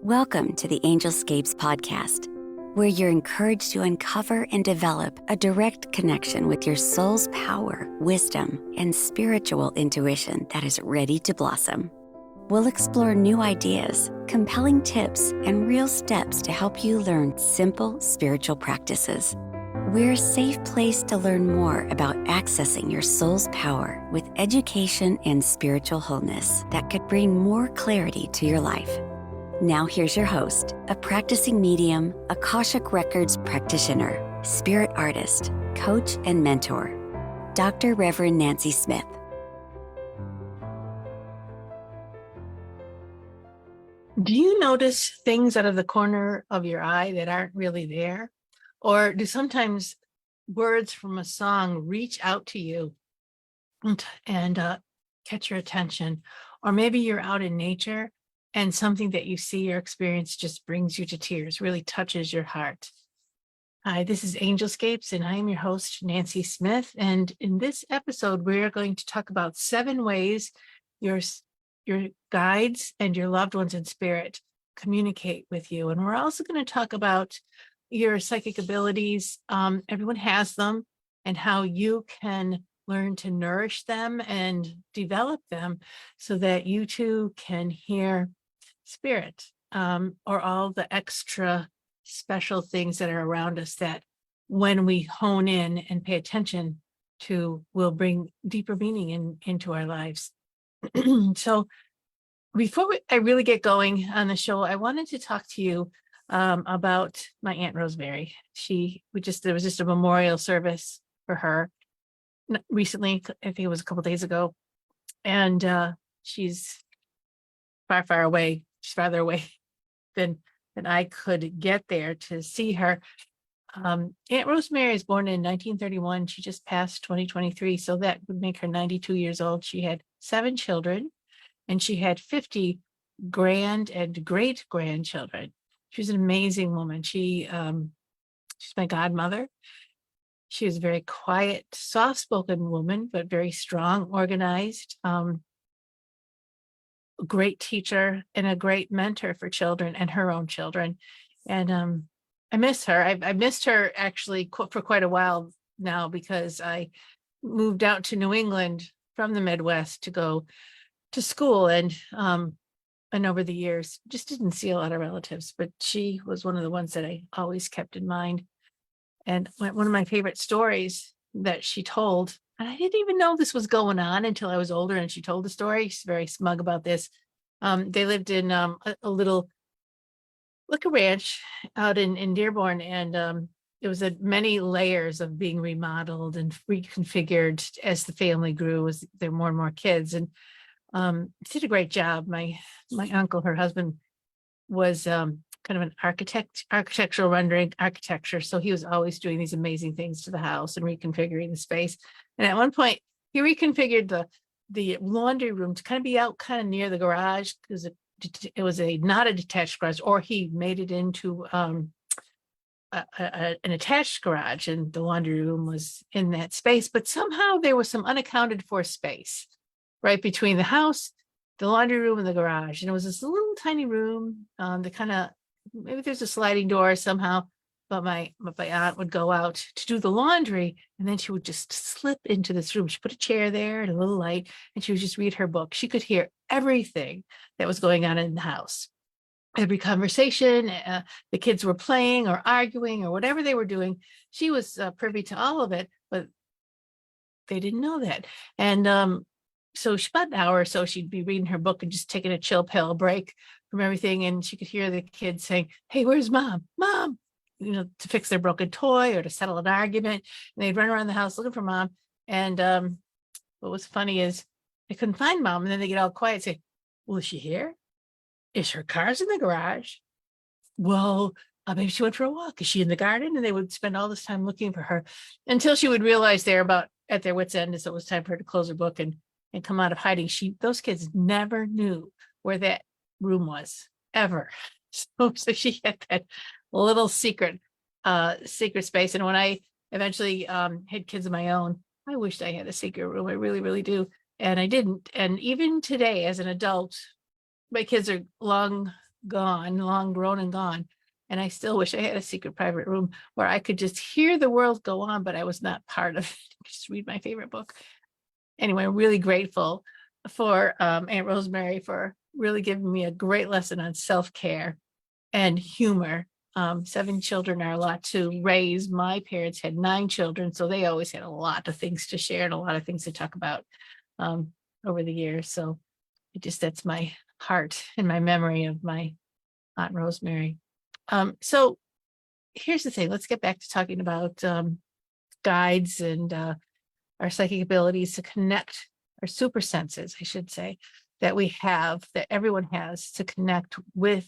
Welcome to the Angelscapes podcast, where you're encouraged to uncover and develop a direct connection with your soul's power, wisdom, and spiritual intuition that is ready to blossom. We'll explore new ideas, compelling tips, and real steps to help you learn simple spiritual practices. We're a safe place to learn more about accessing your soul's power with education and spiritual wholeness that could bring more clarity to your life. Now here's your host, a practicing medium, Akashic Records practitioner, spirit artist, coach, and mentor, Dr. Reverend Nancy Smith. Do you notice things out of the corner of your eye that aren't really there? Or do sometimes words from a song reach out to you and catch your attention? Or maybe you're out in nature and something that you see or experience just brings you to tears, really touches your heart. Hi, this is Angelscapes, and I am your host, Nancy Smith. And in this episode, we're going to talk about 7 ways your guides and your loved ones in spirit communicate with you. And we're also going to talk about your psychic abilities. Everyone has them, and how you can learn to nourish them and develop them so that you too can hear spirit, or all the extra special things that are around us that when we hone in and pay attention to will bring deeper meaning into our lives. So before I really get going on the show, I wanted to talk to you about my Aunt Rosemary. There was just a memorial service for her recently. I think it was a couple days ago, and she's far, far away. She's farther away than I could get there to see her. Aunt Rosemary is born in 1931. She just passed 2023, so that would make her 92 years old. She had 7 children, and she had 50 grand and great grandchildren. She was an amazing woman. She's my godmother. She was a very quiet, soft-spoken woman, but very strong, organized, a great teacher and a great mentor for children and her own children. And I miss her. I missed her actually for quite a while now, because I moved out to New England from the Midwest to go to school, and over the years just didn't see a lot of relatives, but she was one of the ones that I always kept in mind. And one of my favorite stories that she told, and I didn't even know this was going on until I was older, and she told the story. She's very smug about this. They lived in a little, like a ranch out in Dearborn, and it was many layers of being remodeled and reconfigured as the family grew, as there were more and more kids. And did a great job. My uncle, her husband, was kind of an architectural rendering architecture. So he was always doing these amazing things to the house and reconfiguring the space. And at one point, he reconfigured the laundry room to kind of be out kind of near the garage, because it was not a detached garage, or he made it into an attached garage, and the laundry room was in that space. But somehow there was some unaccounted for space right between the house, the laundry room, and the garage. And it was this little tiny room that kind of, maybe there's a sliding door somehow, but my aunt would go out to do the laundry, and then she would just slip into this room. She put a chair there and a little light, and she would just read her book. She could hear everything that was going on in the house. Every conversation, the kids were playing or arguing or whatever they were doing. She was privy to all of it, but they didn't know that. And so about an hour or so, she'd be reading her book and just taking a chill pill break from everything. And she could hear the kids saying, "Hey, where's mom? Mom," to fix their broken toy or to settle an argument. And they'd run around the house looking for mom. And what was funny is they couldn't find mom. And then they get all quiet and say, "Well, is she here? Is her car's in the garage? Well, maybe she went for a walk. Is she in the garden?" And they would spend all this time looking for her, until she would realize they're about at their wits' end. And so it was time for her to close her book and come out of hiding. Those kids never knew where that room was, ever. So she had that little secret space. And when I eventually had kids of my own, I wished I had a secret room. I really, really do. And I didn't. And even today, as an adult, my kids are long gone, long grown and gone. And I still wish I had a secret private room where I could just hear the world go on, but I was not part of it. Just read my favorite book. Anyway, I'm really grateful for Aunt Rosemary for really giving me a great lesson on self-care and humor. 7 children are a lot to raise. My parents had 9 children, so they always had a lot of things to share and a lot of things to talk about over the years. So that's my heart and my memory of my Aunt Rosemary. So here's the thing. Let's get back to talking about guides and our psychic abilities to connect, our super senses, I should say, that we have, that everyone has to connect with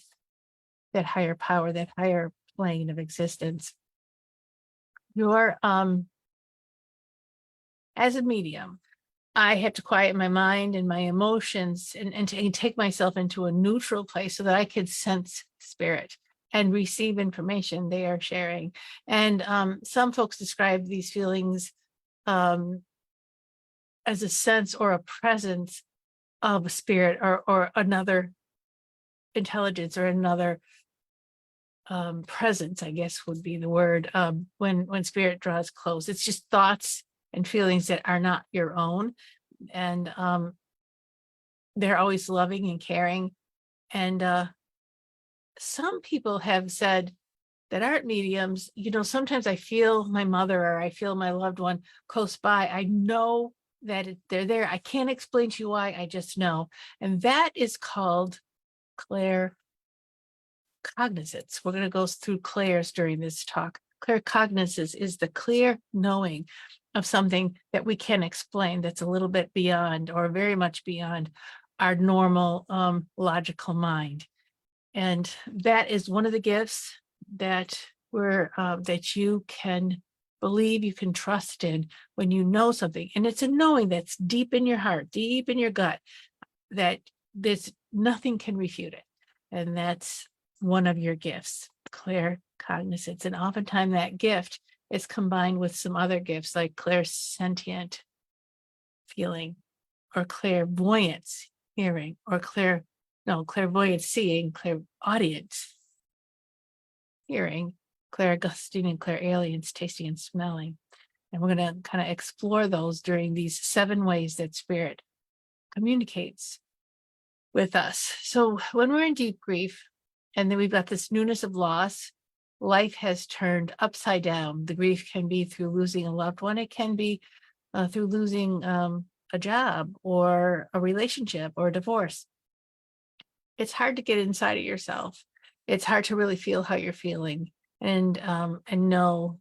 that higher power, that higher plane of existence. Your as a medium, I have to quiet my mind and my emotions and take myself into a neutral place so that I could sense spirit and receive information they are sharing. And some folks describe these feelings as a sense or a presence of a spirit or another intelligence or another presence, I guess would be the word, when spirit draws close. It's just thoughts and feelings that are not your own. And they're always loving and caring. And some people have said that aren't mediums, sometimes I feel my mother or I feel my loved one close by. I know that they're there. I can't explain to you why, I just know. And that is called claircognizance. We're going to go through clairs during this talk. Claircognizance is the clear knowing of something that we can explain that's a little bit beyond or very much beyond our normal logical mind. And that is one of the gifts that that you can believe, you can trust in when you know something. And it's a knowing that's deep in your heart, deep in your gut, that there's nothing can refute it. And that's one of your gifts, claircognizance. And oftentimes that gift is combined with some other gifts like clairsentient feeling or clairvoyance hearing or clairvoyant seeing, clairaudient hearing, clairgusting and clairalience tasting and smelling. And we're going to kind of explore those during these 7 ways that spirit communicates with us. So when we're in deep grief, and then we've got this newness of loss, life has turned upside down. The grief can be through losing a loved one. It can be through losing a job or a relationship or a divorce. It's hard to get inside of yourself. It's hard to really feel how you're feeling and know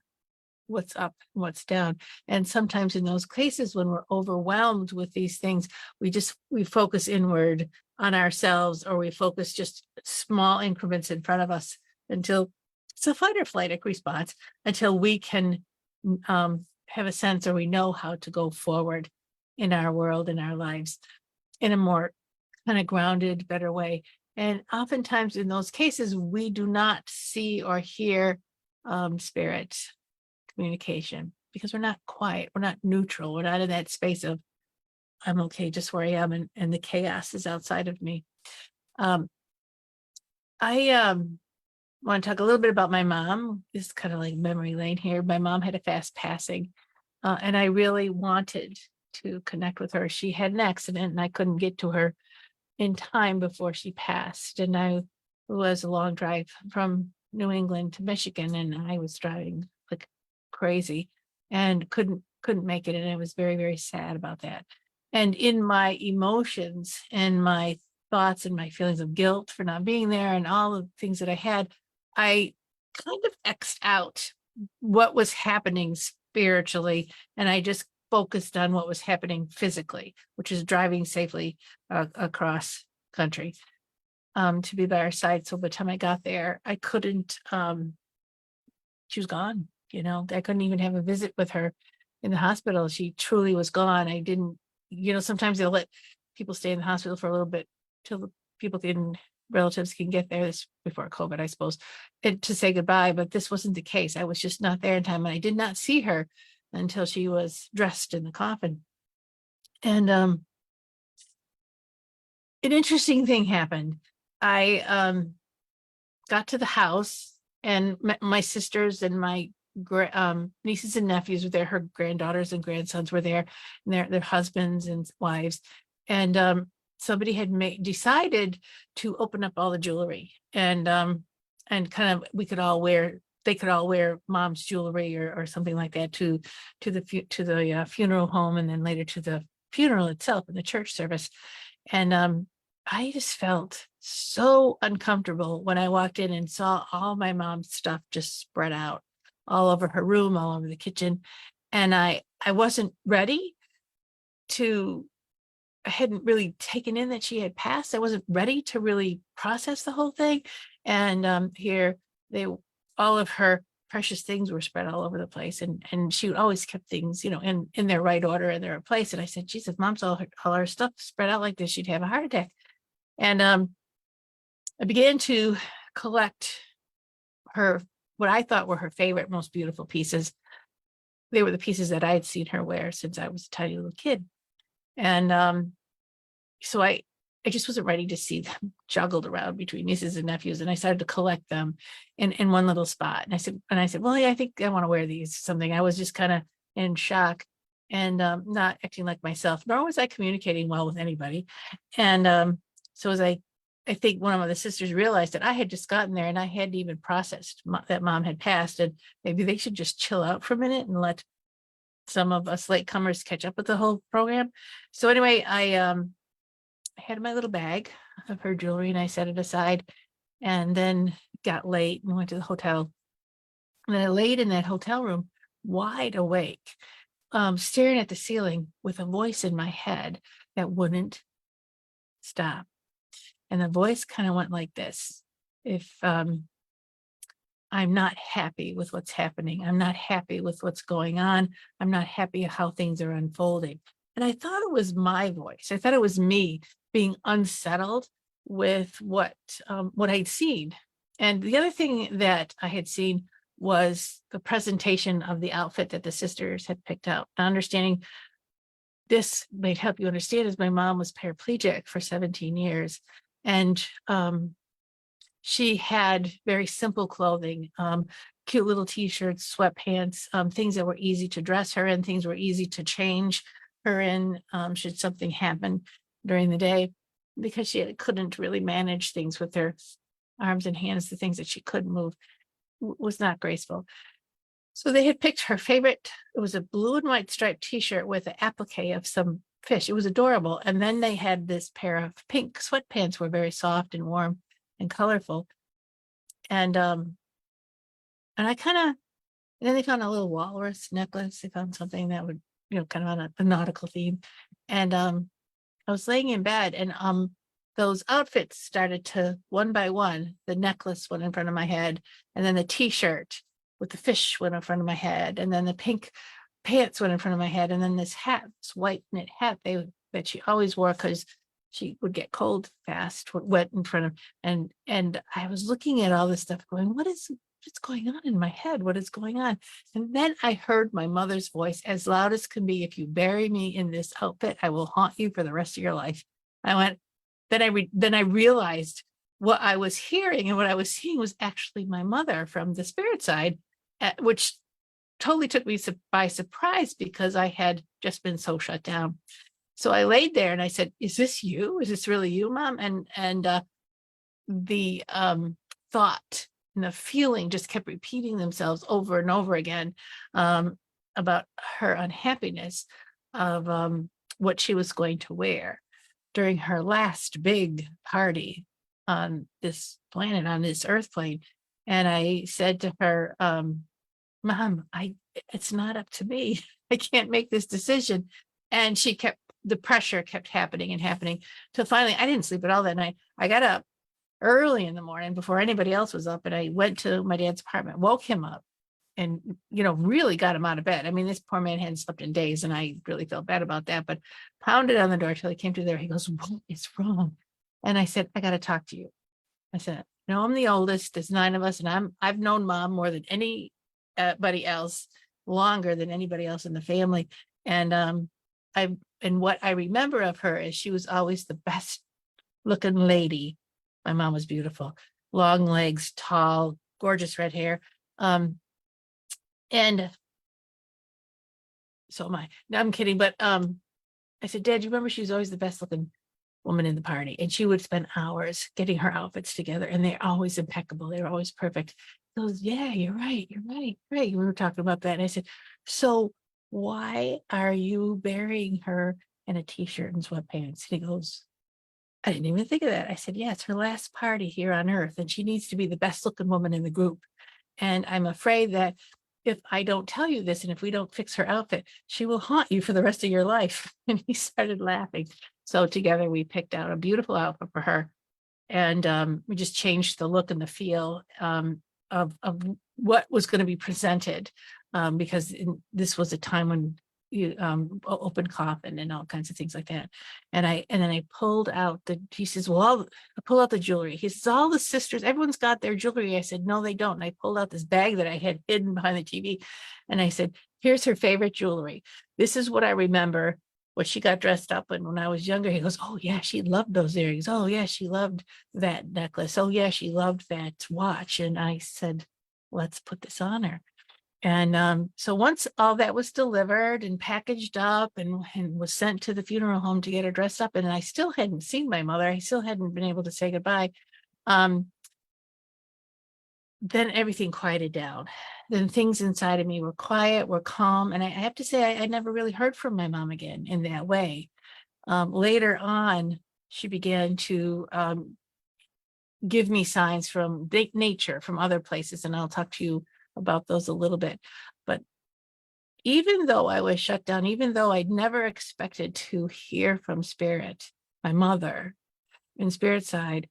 what's up and what's down. And sometimes in those cases when we're overwhelmed with these things, we focus inward on ourselves, or we focus just small increments in front of us until it's a fight or flight response, until we can have a sense or we know how to go forward in our world, in our lives, in a more kind of grounded, better way. And oftentimes in those cases, we do not see or hear spirit communication because we're not quiet, we're not neutral, we're not in that space of I'm okay just where I am, and the chaos is outside of me. I want to talk a little bit about my mom. This is kind of like memory lane here. My mom had a fast passing, and I really wanted to connect with her. She had an accident and I couldn't get to her in time before she passed. And it was a long drive from New England to Michigan, and I was driving like crazy and couldn't make it. And I was very, very sad about that. And in my emotions and my thoughts and my feelings of guilt for not being there and all the things that I had, I kind of X'd out what was happening spiritually. And I just focused on what was happening physically, which is driving safely across country to be by our side. So by the time I got there, I couldn't, she was gone. I couldn't even have a visit with her in the hospital. She truly was gone. I didn't, sometimes they'll let people stay in the hospital for a little bit till the relatives can get there. This before COVID, I suppose, to say goodbye. But this wasn't the case. I was just not there in time. And I did not see her until she was dressed in the coffin. And an interesting thing happened. I got to the house and my sisters and my nieces and nephews were there. Her granddaughters and grandsons were there, and their husbands and wives. And somebody had decided to open up all the jewelry, and kind of they could all wear mom's jewelry or something like that to the funeral home, and then later to the funeral itself in the church service. And I just felt so uncomfortable when I walked in and saw all my mom's stuff just spread out all over her room, all over the kitchen. And I wasn't ready to, I hadn't really taken in that she had passed. I wasn't ready to really process the whole thing. And here all of her precious things were spread all over the place. And she always kept things, in their right order and their place. And I said, geez, if mom's all her stuff spread out like this, she'd have a heart attack. And I began to collect what I thought were her favorite, most beautiful pieces. They were the pieces that I had seen her wear since I was a tiny little kid. And so I just wasn't ready to see them juggled around between nieces and nephews. And I started to collect them in one little spot. And I said, well, yeah, I think I want to wear these, something. I was just kind of in shock and not acting like myself, nor was I communicating well with anybody. And so as I think one of the sisters realized that I had just gotten there and I hadn't even processed that mom had passed, and maybe they should just chill out for a minute and let some of us latecomers catch up with the whole program. So anyway, I had my little bag of her jewelry and I set it aside, and then got late and went to the hotel. And I laid in that hotel room wide awake, staring at the ceiling with a voice in my head that wouldn't stop. And the voice kind of went like this: if I'm not happy with what's happening, I'm not happy with what's going on, I'm not happy how things are unfolding. And I thought it was my voice. I thought it was me being unsettled with what I'd seen. And the other thing that I had seen was the presentation of the outfit that the sisters had picked out. Now, understanding this might help you understand, is my mom was paraplegic for 17 years. And she had very simple clothing, cute little t-shirts, sweatpants, things that were easy to dress her in, things were easy to change her in should something happen during the day, because she couldn't really manage things with her arms and hands. The things that she could move was not graceful. So they had picked her favorite. It was a blue and white striped t-shirt with an applique of some fish. It was adorable. And then they had this pair of pink sweatpants, were very soft and warm and colorful. And I kind of, and then they found a little walrus necklace. They found something that would, kind of on a nautical theme. And I was laying in bed, and those outfits started to, one by one, the necklace went in front of my head, and then the t-shirt with the fish went in front of my head, and then the pink pants went in front of my head, and then this hat, this white knit hat that she always wore because she would get cold fast, wet in front of, and I was looking at all this stuff going, what's going on in my head? What is going on? And then I heard my mother's voice as loud as can be: if you bury me in this outfit, I will haunt you for the rest of your life. I went, then I realized what I was hearing and what I was seeing was actually my mother from the spirit side, which totally took me by surprise because I had just been so shut down. So I laid there and I said, is this you? Is this really you, Mom? And the thought and the feeling just kept repeating themselves over and over again about her unhappiness of what she was going to wear during her last big party on this planet, on this earth plane. And I said to her, Mom, it's not up to me. I can't make this decision. And the pressure kept happening and happening till finally I didn't sleep at all that night. I got up early in the morning before anybody else was up, and I went to my dad's apartment, woke him up, and really got him out of bed. I mean, this poor man hadn't slept in days, and I really felt bad about that, but pounded on the door till he came to there. He goes, what is wrong? And I said, I got to talk to you. I said, I'm the oldest. There's 9 of us, and I've known Mom more than anybody else, longer than anybody else in the family. And what I remember of her is she was always the best looking lady. My mom was beautiful. long legs, tall, gorgeous red hair. And so am I. No, I'm kidding. But I said, Dad, you remember she was always the best looking woman in the party, and she would spend hours getting her outfits together, and they're always impeccable. They're always perfect. He goes, yeah, you're right. You're right. Right. We were talking about that. And I said, so why are you burying her in a t-shirt and sweatpants? And he goes, I didn't even think of that. I said, yeah, it's her last party here on earth, and she needs to be the best looking woman in the group. And I'm afraid that if I don't tell you this, and if we don't fix her outfit, she will haunt you for the rest of your life. And he started laughing. So together we picked out a beautiful outfit for her. And we just changed the look and the feel of what was going to be presented, because this was a time when you open coffin and all kinds of things like that. And then I pulled out he says, well, I pulled out the jewelry. He says, all the sisters, everyone's got their jewelry. I said, no, they don't. And I pulled out this bag that I had hidden behind the TV. And I said, here's her favorite jewelry. This is what I remember what she got dressed up in when I was younger. He goes, oh yeah, she loved those earrings. Oh yeah, she loved that necklace. Oh yeah, she loved that watch. And I said, let's put this on her. And so once all that was delivered and packaged up and was sent to the funeral home to get her dressed up, and I still hadn't seen my mother, I still hadn't been able to say goodbye. Then everything quieted down. Then things inside of me were quiet, were calm. And I have to say, I never really heard from my mom again in that way. Later on, she began to give me signs from nature, from other places. And I'll talk to you about those a little bit. But even though I was shut down, even though I'd never expected to hear from spirit, my mother in spirit side,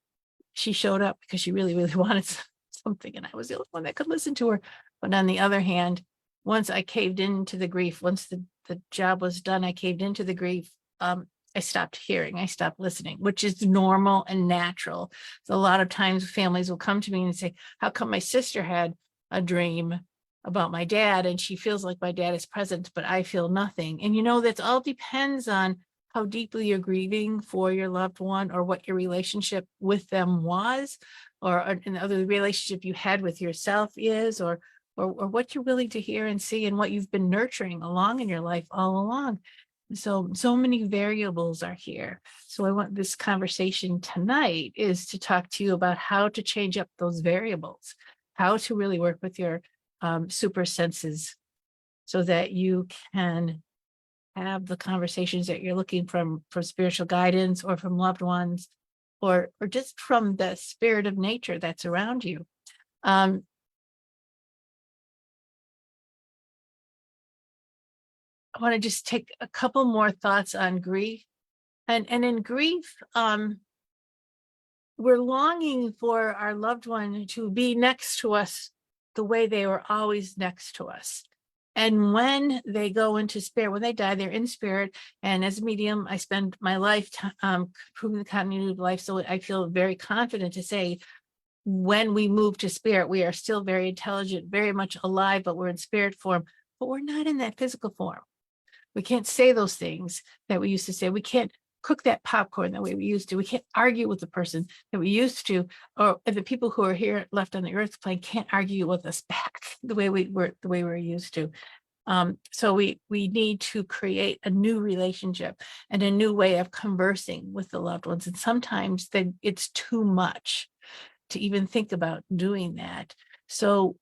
she showed up because she really, really wanted something, and I was the only one that could listen to her. But on the other hand, once I caved into the grief, once the job was done, I caved into the grief. I stopped hearing, I stopped listening, which is normal and natural. So a lot of times families will come to me and say, how come my sister had a dream about my dad and she feels like my dad is present, but I feel nothing? And that all depends on how deeply you're grieving for your loved one, or what your relationship with them was, or another relationship you had with yourself is, or what you're willing to hear and see, and what you've been nurturing along in your life all along. So many variables are here. So I want this conversation tonight is to talk to you about how to change up those variables, how to really work with your super senses so that you can have the conversations that you're looking from spiritual guidance, or from loved ones, or just from the spirit of nature that's around you. I want to just take a couple more thoughts on grief. And in grief, we're longing for our loved one to be next to us the way they were always next to us. And when they go into spirit, when they die, they're in spirit. And as a medium, I spend my life proving the continuity of life. So I feel very confident to say, when we move to spirit, we are still very intelligent, very much alive, but we're in spirit form, but we're not in that physical form. We can't say those things that we used to say. We can't cook that popcorn the way we used to. We can't argue with the person that we used to, or the people who are here left on the earth plane can't argue with us back the way we were used to. So we need to create a new relationship and a new way of conversing with the loved ones. And sometimes it's too much to even think about doing that. So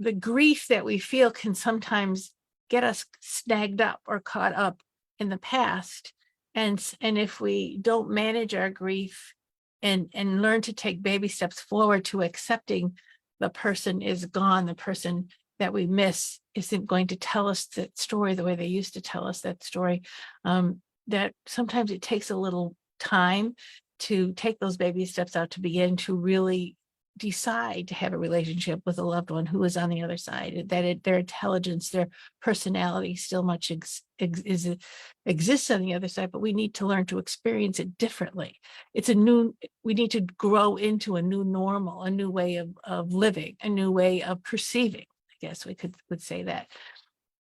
the grief that we feel can sometimes get us snagged up or caught up in the past. And if we don't manage our grief and learn to take baby steps forward to accepting the person is gone, the person that we miss isn't going to tell us that story the way they used to tell us that story, that sometimes it takes a little time to take those baby steps out to begin to really decide to have a relationship with a loved one who is on the other side, that their intelligence, their personality still much exists on the other side, but we need to learn to experience it differently. We need to grow into a new normal, a new way of living, a new way of perceiving, I guess we would say that.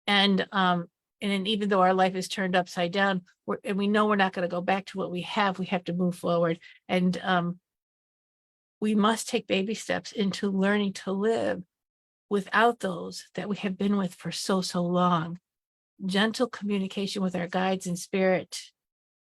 And then even though our life is turned upside down, and we know we're not going to go back to what we have to move forward. And we must take baby steps into learning to live without those that we have been with for so, so long. Gentle communication with our guides in spirit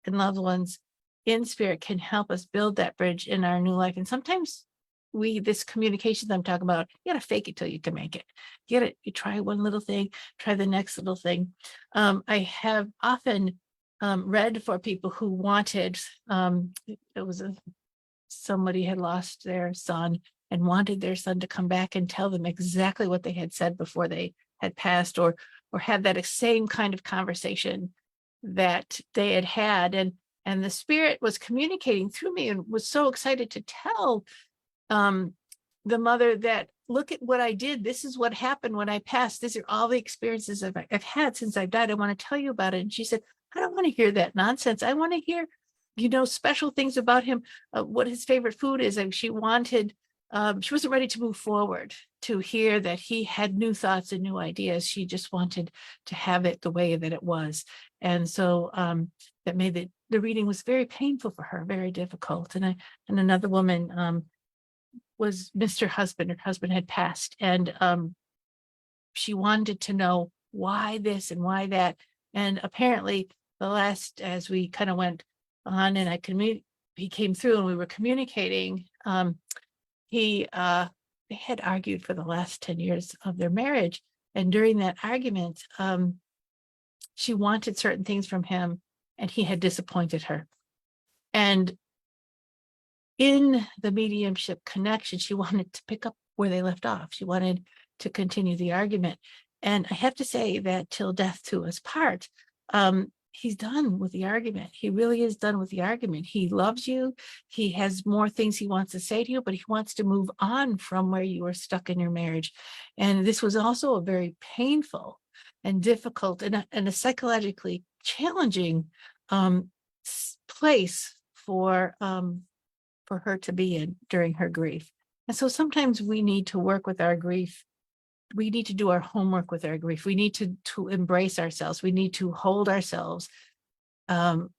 and loved ones in spirit can help us build that bridge in our new life. And sometimes this communication that I'm talking about, you got to fake it till you can make it. You try one little thing, try the next little thing. I have often read for people who wanted, it was somebody had lost their son and wanted their son to come back and tell them exactly what they had said before they had passed, or had that same kind of conversation that they had had. And the spirit was communicating through me and was so excited to tell the mother that, look at what I did. This is what happened when I passed. These are all the experiences I've had since I've died. I want to tell you about it. And she said, I don't want to hear that nonsense. I want to hear, special things about him, what his favorite food is. And she wasn't ready to move forward to hear that he had new thoughts and new ideas. She just wanted to have it the way that it was. And so that made the reading was very painful for her, very difficult. And another woman was Mr. Husband. Her husband had passed, and she wanted to know why this and why that. And apparently, as we kind of went on, and he came through, and we were communicating. They had argued for the last 10 years of their marriage, and during that argument, she wanted certain things from him, and he had disappointed her. And in the mediumship connection, she wanted to pick up where they left off. She wanted to continue the argument. And I have to say that till death do us part, he's done with the argument. He really is done with the argument. He loves you. He has more things he wants to say to you, but he wants to move on from where you were stuck in your marriage. And this was also a very painful and difficult and a psychologically challenging place for her to be in during her grief. And so sometimes we need to work with our grief. We need to do our homework with our grief. We need to embrace ourselves. We need to hold ourselves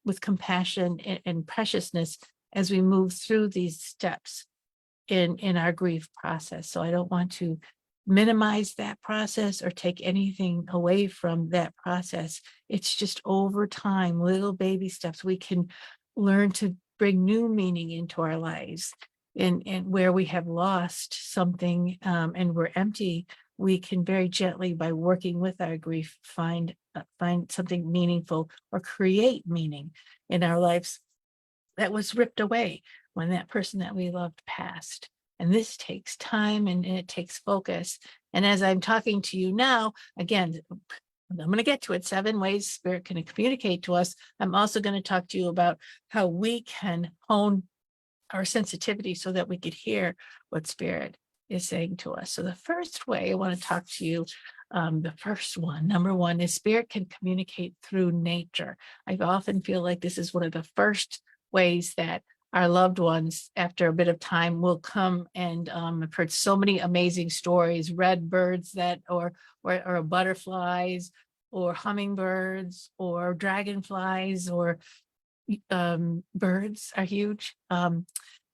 with compassion and preciousness as we move through these steps in our grief process. So I don't want to minimize that process or take anything away from that process. It's just over time, little baby steps, we can learn to bring new meaning into our lives. And where we have lost something and we're empty, we can very gently, by working with our grief, find something meaningful or create meaning in our lives that was ripped away when that person that we loved passed. And this takes time and it takes focus. And as I'm talking to you now, again, I'm going to get to it, 7 ways spirit can communicate to us. I'm also going to talk to you about how we can hone our sensitivity so that we could hear what spirit is saying to us. So the first way I want to talk to you, number one, is spirit can communicate through nature. I often feel like this is one of the first ways that our loved ones, after a bit of time, will come. And I've heard so many amazing stories, red birds or butterflies or hummingbirds or dragonflies or birds are huge.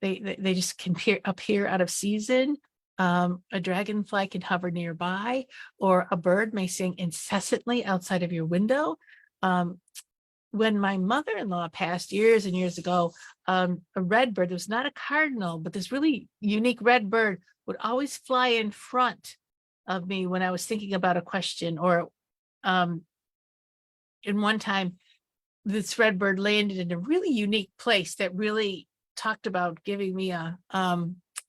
They just can appear out of season. A dragonfly can hover nearby, or a bird may sing incessantly outside of your window. When my mother-in-law passed years and years ago, a red bird, it was not a cardinal, but this really unique red bird would always fly in front of me when I was thinking about a question. Or in one time, this red bird landed in a really unique place that really talked about giving me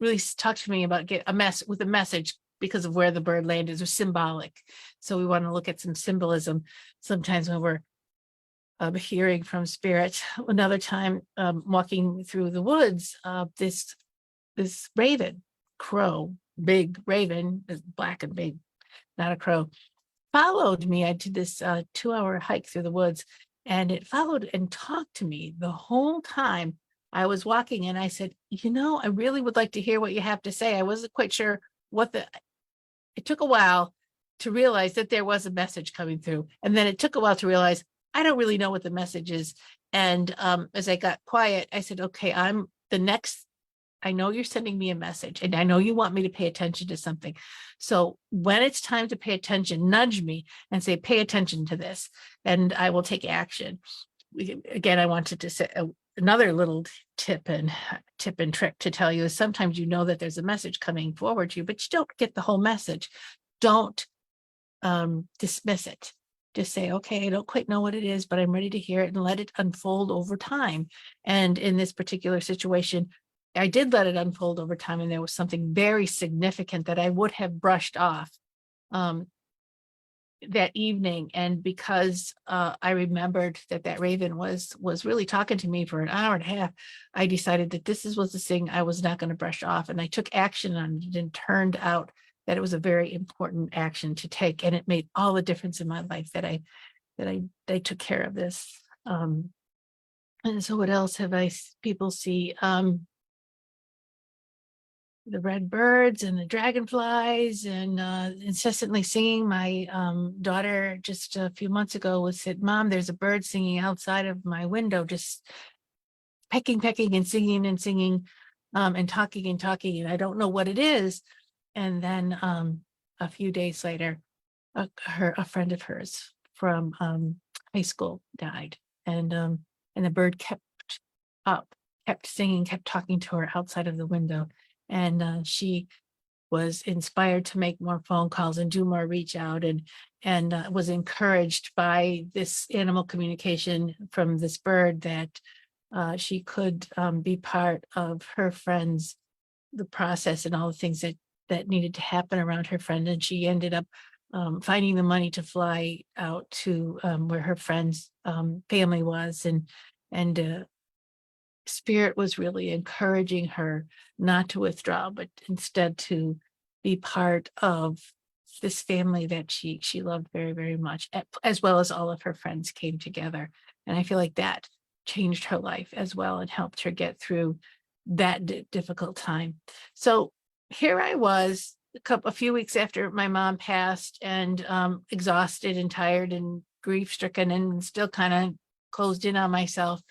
really talked to me about a message because of where the bird landed. It was symbolic. So we want to look at some symbolism sometimes when we're hearing from spirit. Another time, walking through the woods, this raven, crow, big raven, is black and big, not a crow, followed me. I did this 2-hour hike through the woods, and it followed and talked to me the whole time I was walking. And I said, I really would like to hear what you have to say. I wasn't quite sure it took a while to realize that there was a message coming through. And then it took a while to realize I don't really know what the message is. And as I got quiet, I said, okay, I'm the next I know you're sending me a message, and I know you want me to pay attention to something. So when it's time to pay attention, nudge me and say, pay attention to this, and I will take action. Again, I wanted to say another little tip and trick to tell you is sometimes you know that there's a message coming forward to you, but you don't get the whole message. Don't dismiss it. Just say, okay, I don't quite know what it is, but I'm ready to hear it, and let it unfold over time. And in this particular situation, I did let it unfold over time, and there was something very significant that I would have brushed off um, that evening. And because I remembered that raven was really talking to me for an hour and a half, I decided that this was the thing I was not going to brush off, and I took action on it, and turned out that it was a very important action to take, and it made all the difference in my life that I took care of this. And so what else have people see? The red birds and the dragonflies, and incessantly singing. My daughter just a few months ago said, Mom, there's a bird singing outside of my window, just pecking and singing and singing, and talking and talking, and I don't know what it is. And then a few days later, a friend of hers from high school died, and the bird kept up, kept singing, kept talking to her outside of the window, and she was inspired to make more phone calls and do more reach out, and was encouraged by this animal communication from this bird that she could be part of her friends, the process, and all the things that needed to happen around her friend. And she ended up finding the money to fly out to where her friend's family was, and Spirit was really encouraging her not to withdraw, but instead to be part of this family that she loved very, very much, as well as all of her friends came together. And I feel like that changed her life as well, and helped her get through that difficult time. So here I was a few weeks after my mom passed, and exhausted and tired and grief stricken, and still kind of closed in on myself.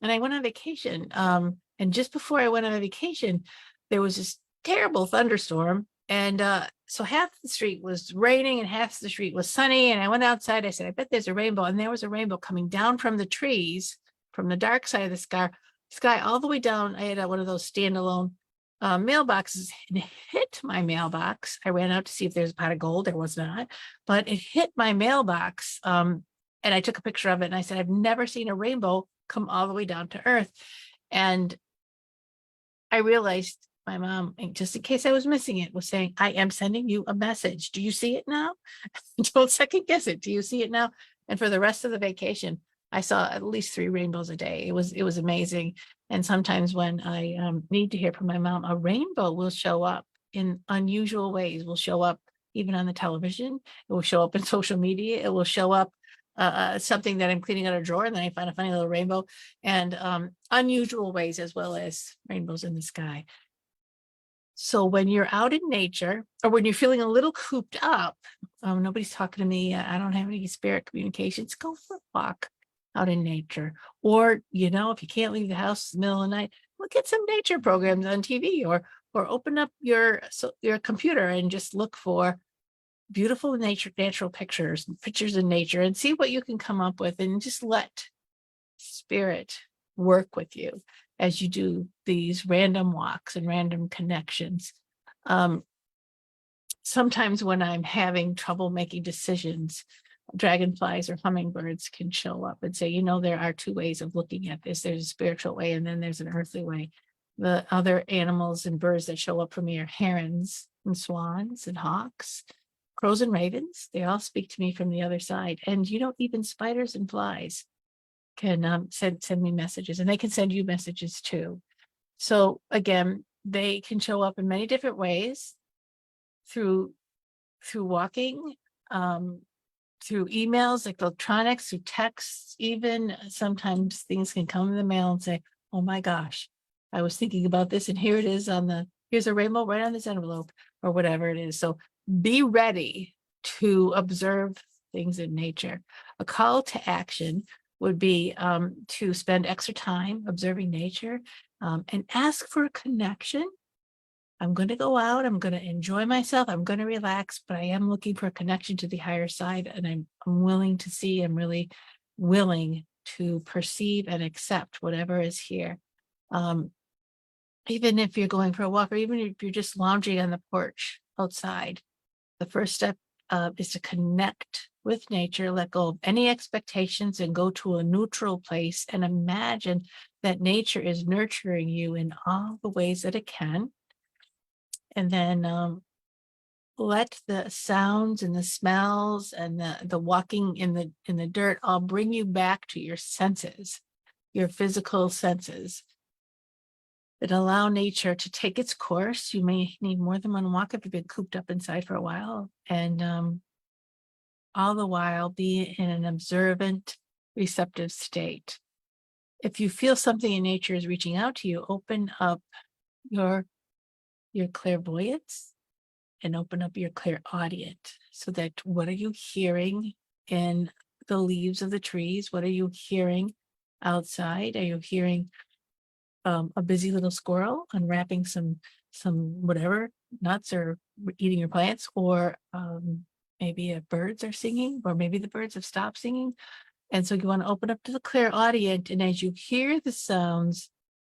And I went on vacation. And just before I went on a vacation, there was this terrible thunderstorm. And so half the street was raining and half the street was sunny. And I went outside. I said, I bet there's a rainbow. And there was a rainbow coming down from the trees, from the dark side of the sky all the way down. I had one of those standalone mailboxes, and it hit my mailbox. I ran out to see if there's a pot of gold. There was not, but it hit my mailbox. And I took a picture of it, and I said, I've never seen a rainbow come all the way down to earth. And I realized my mom, just in case I was missing it, was saying, I am sending you a message. Do you see it now? Don't second guess it. Do you see it now? And for the rest of the vacation, I saw at least 3 rainbows a day. It was amazing. And sometimes when I need to hear from my mom, a rainbow will show up in unusual ways. Will show up even on the television. It will show up in social media. It will show up something that I'm cleaning out a drawer, and then I find a funny little rainbow, and unusual ways, as well as rainbows in the sky. So when you're out in nature, or when you're feeling a little cooped up, nobody's talking to me, I don't have any spirit communications, go for a walk out in nature. Or, if you can't leave the house in the middle of the night, look at some nature programs on TV, or open up your computer and just look for beautiful natural pictures in nature, and see what you can come up with, and just let spirit work with you as you do these random walks and random connections. Sometimes when I'm having trouble making decisions, dragonflies or hummingbirds can show up and say, there are 2 ways of looking at this. There's a spiritual way, and then there's an earthly way. The other animals and birds that show up for me are herons and swans and hawks, crows and ravens. They all speak to me from the other side. And even spiders and flies can send me messages, and they can send you messages too. So again, they can show up in many different ways, through walking, through emails, like electronics, through texts. Even sometimes things can come in the mail and say, oh my gosh, I was thinking about this, and here it is here's a rainbow right on this envelope, or whatever it is. So be ready to observe things in nature. A call to action would be to spend extra time observing nature, and ask for a connection. I'm going to go out, I'm going to enjoy myself, I'm going to relax, but I am looking for a connection to the higher side, and I'm willing to see, I'm really willing to perceive and accept whatever is here. Um, Even if you're going for a walk, or even if you're just lounging on the porch outside, the first step is to connect with nature, let go of any expectations, and go to a neutral place and imagine that nature is nurturing you in all the ways that it can. And then let the sounds and the smells and the walking in the dirt all bring you back to your senses, your physical senses, and allow nature to take its course. You may need more than one walk if you've been cooped up inside for a while, and all the while be in an observant, receptive state. If you feel something in nature is reaching out to you, open up your clairvoyance and open up your clairaudient, so that what are you hearing in the leaves of the trees? What are you hearing outside? Are you hearing a busy little squirrel unwrapping some whatever nuts, or eating your plants, or maybe birds are singing, or maybe the birds have stopped singing? And so you want to open up to the clairaudient, and as you hear the sounds,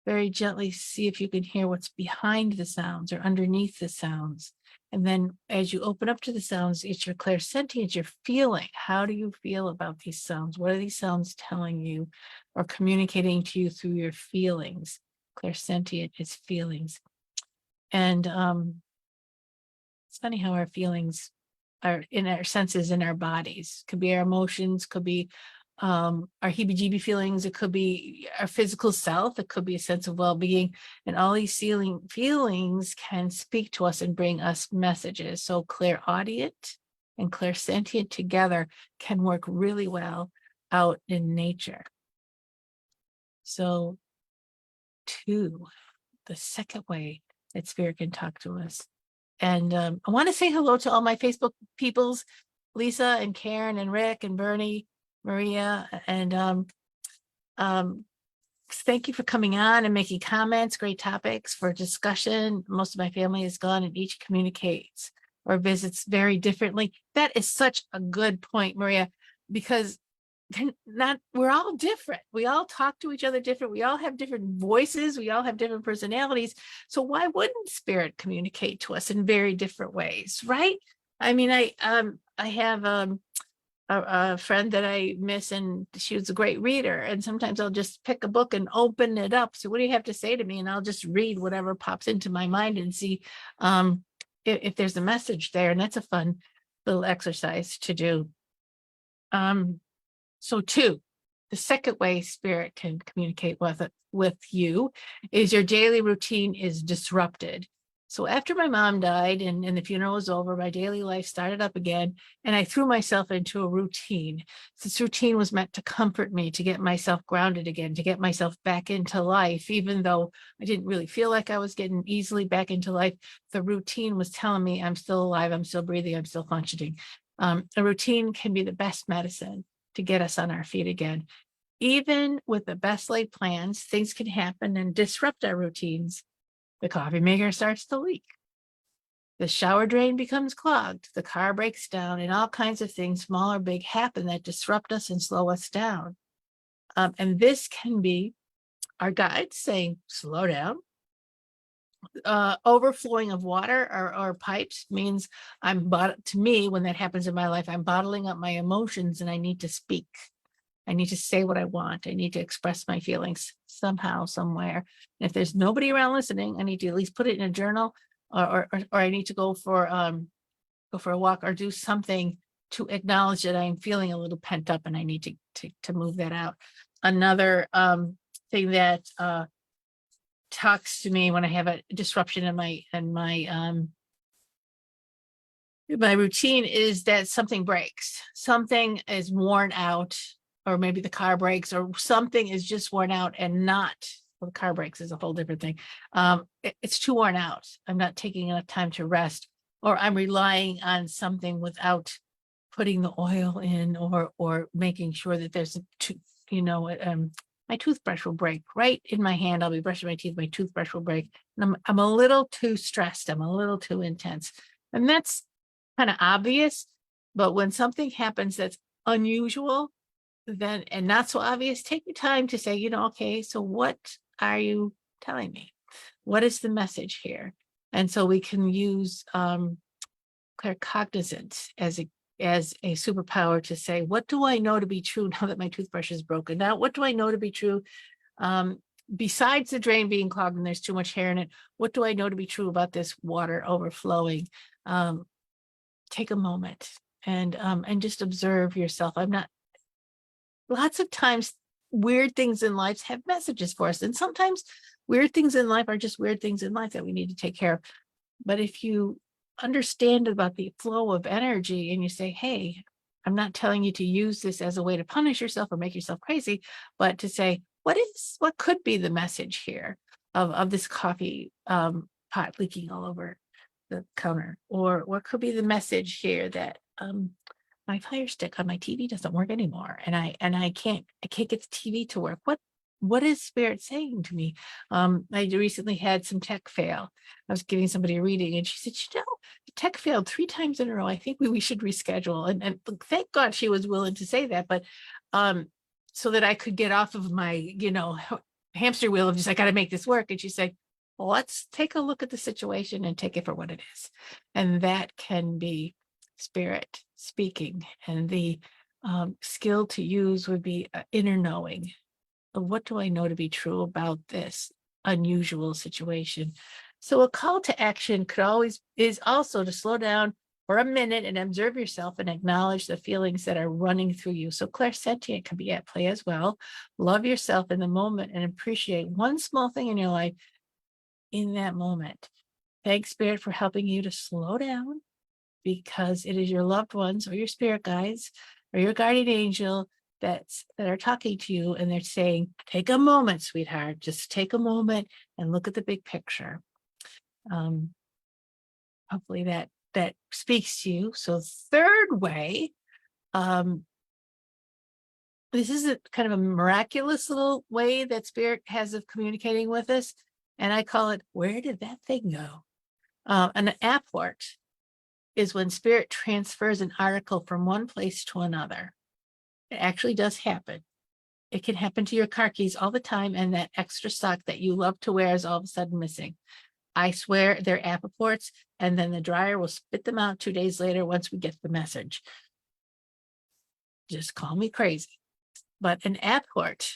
very gently see if you can hear what's behind the sounds or underneath the sounds. And then as you open up to the sounds, it's your clairsentience, you're feeling. How do you feel about these sounds? What are these sounds telling you or communicating to you through your feelings? Clairsentient is feelings. And it's funny how our feelings are in our senses, in our bodies. Could be our emotions, could be our heebie-jeebie feelings, it could be our physical self, it could be a sense of well-being, and all these feelings can speak to us and bring us messages. So clairaudient and clairsentient together can work really well out in nature. So the second way that spirit can talk to us. And I want to say hello to all my Facebook peoples, Lisa and Karen and Rick and Bernie, Maria, and thank you for coming on and making comments. Great topics for discussion. Most of my family is gone, and each communicates or visits very differently. That is such a good point, Maria, because we're all different. We all talk to each other different. We all have different voices. We all have different personalities. So why wouldn't spirit communicate to us in very different ways, right? I mean, I have a friend that I miss, and she was a great reader. And sometimes I'll just pick a book and open it up. So what do you have to say to me? And I'll just read whatever pops into my mind and see if there's a message there. And that's a fun little exercise to do. So the second way spirit can communicate with you is your daily routine is disrupted. So after my mom died and the funeral was over, my daily life started up again, and I threw myself into a routine. This routine was meant to comfort me, to get myself grounded again, to get myself back into life. Even though I didn't really feel like I was getting easily back into life, the routine was telling me I'm still alive, I'm still breathing, I'm still functioning. A routine can be the best medicine to get us on our feet again. Even with the best laid plans, things can happen and disrupt our routines. The coffee maker starts to leak. The shower drain becomes clogged. The car breaks down, and all kinds of things, small or big, happen that disrupt us and slow us down. And this can be our guides saying, slow down. Overflowing of water or pipes means to me, when that happens in my life, I'm bottling up my emotions, and I need to speak. I need to say what I want. I need to express my feelings somehow, somewhere. And if there's nobody around listening, I need to at least put it in a journal, or I need to go for a walk or do something to acknowledge that I'm feeling a little pent up, and I need to move that out. Another thing that talks to me when I have a disruption in my routine is that something breaks, something is worn out, or maybe the car breaks, or something is just worn out and not, well, the car breaks is a whole different thing. It's too worn out. I'm not taking enough time to rest, or I'm relying on something without putting the oil in, or making sure that there's my toothbrush will break right in my hand. I'll be brushing my teeth, my toothbrush will break. And I'm a little too stressed. I'm a little too intense. And that's kind of obvious. But when something happens that's unusual, then and not so obvious, take your time to say, okay, so what are you telling me? What is the message here? And so we can use claircognizance as a superpower to say, what do I know to be true now that my toothbrush is broken? Now, what do I know to be true? Besides the drain being clogged and there's too much hair in it, what do I know to be true about this water overflowing? Take a moment and just observe yourself. Lots of times weird things in life have messages for us. And sometimes weird things in life are just weird things in life that we need to take care of. But if you understand about the flow of energy and you say, hey, I'm not telling you to use this as a way to punish yourself or make yourself crazy, but to say, what could be the message here of this coffee pot leaking all over the counter? Or what could be the message here that my Fire Stick on my TV doesn't work anymore, and I can't get the TV to work. What is Spirit saying to me? I recently had some tech fail. I was giving somebody a reading, and she said, the tech failed 3 times in a row. I think we should reschedule. And thank God she was willing to say that, but so that I could get off of my hamster wheel of just I got to make this work. And she said, well, let's take a look at the situation and take it for what it is, and that can be Spirit speaking. And the skill to use would be inner knowing. What do I know to be true about this unusual situation? So a call to action is also to slow down for a minute and observe yourself and acknowledge the feelings that are running through you. So clairsentient can be at play as well. Love yourself in the moment and appreciate one small thing in your life in that moment. Thank Spirit for helping you to slow down, because it is your loved ones or your spirit guides or your guardian angel that are talking to you, and they're saying, take a moment, sweetheart, just take a moment and look at the big picture. Hopefully that speaks to you. So third way, this is a kind of a miraculous little way that Spirit has of communicating with us, and I call it, where did that thing go? An apport is when Spirit transfers an article from one place to another. It actually does happen. It can happen to your car keys all the time, and that extra sock that you love to wear is all of a sudden missing. I swear they're apports, and then the dryer will spit them out 2 days later once we get the message. Just call me crazy. But an apport,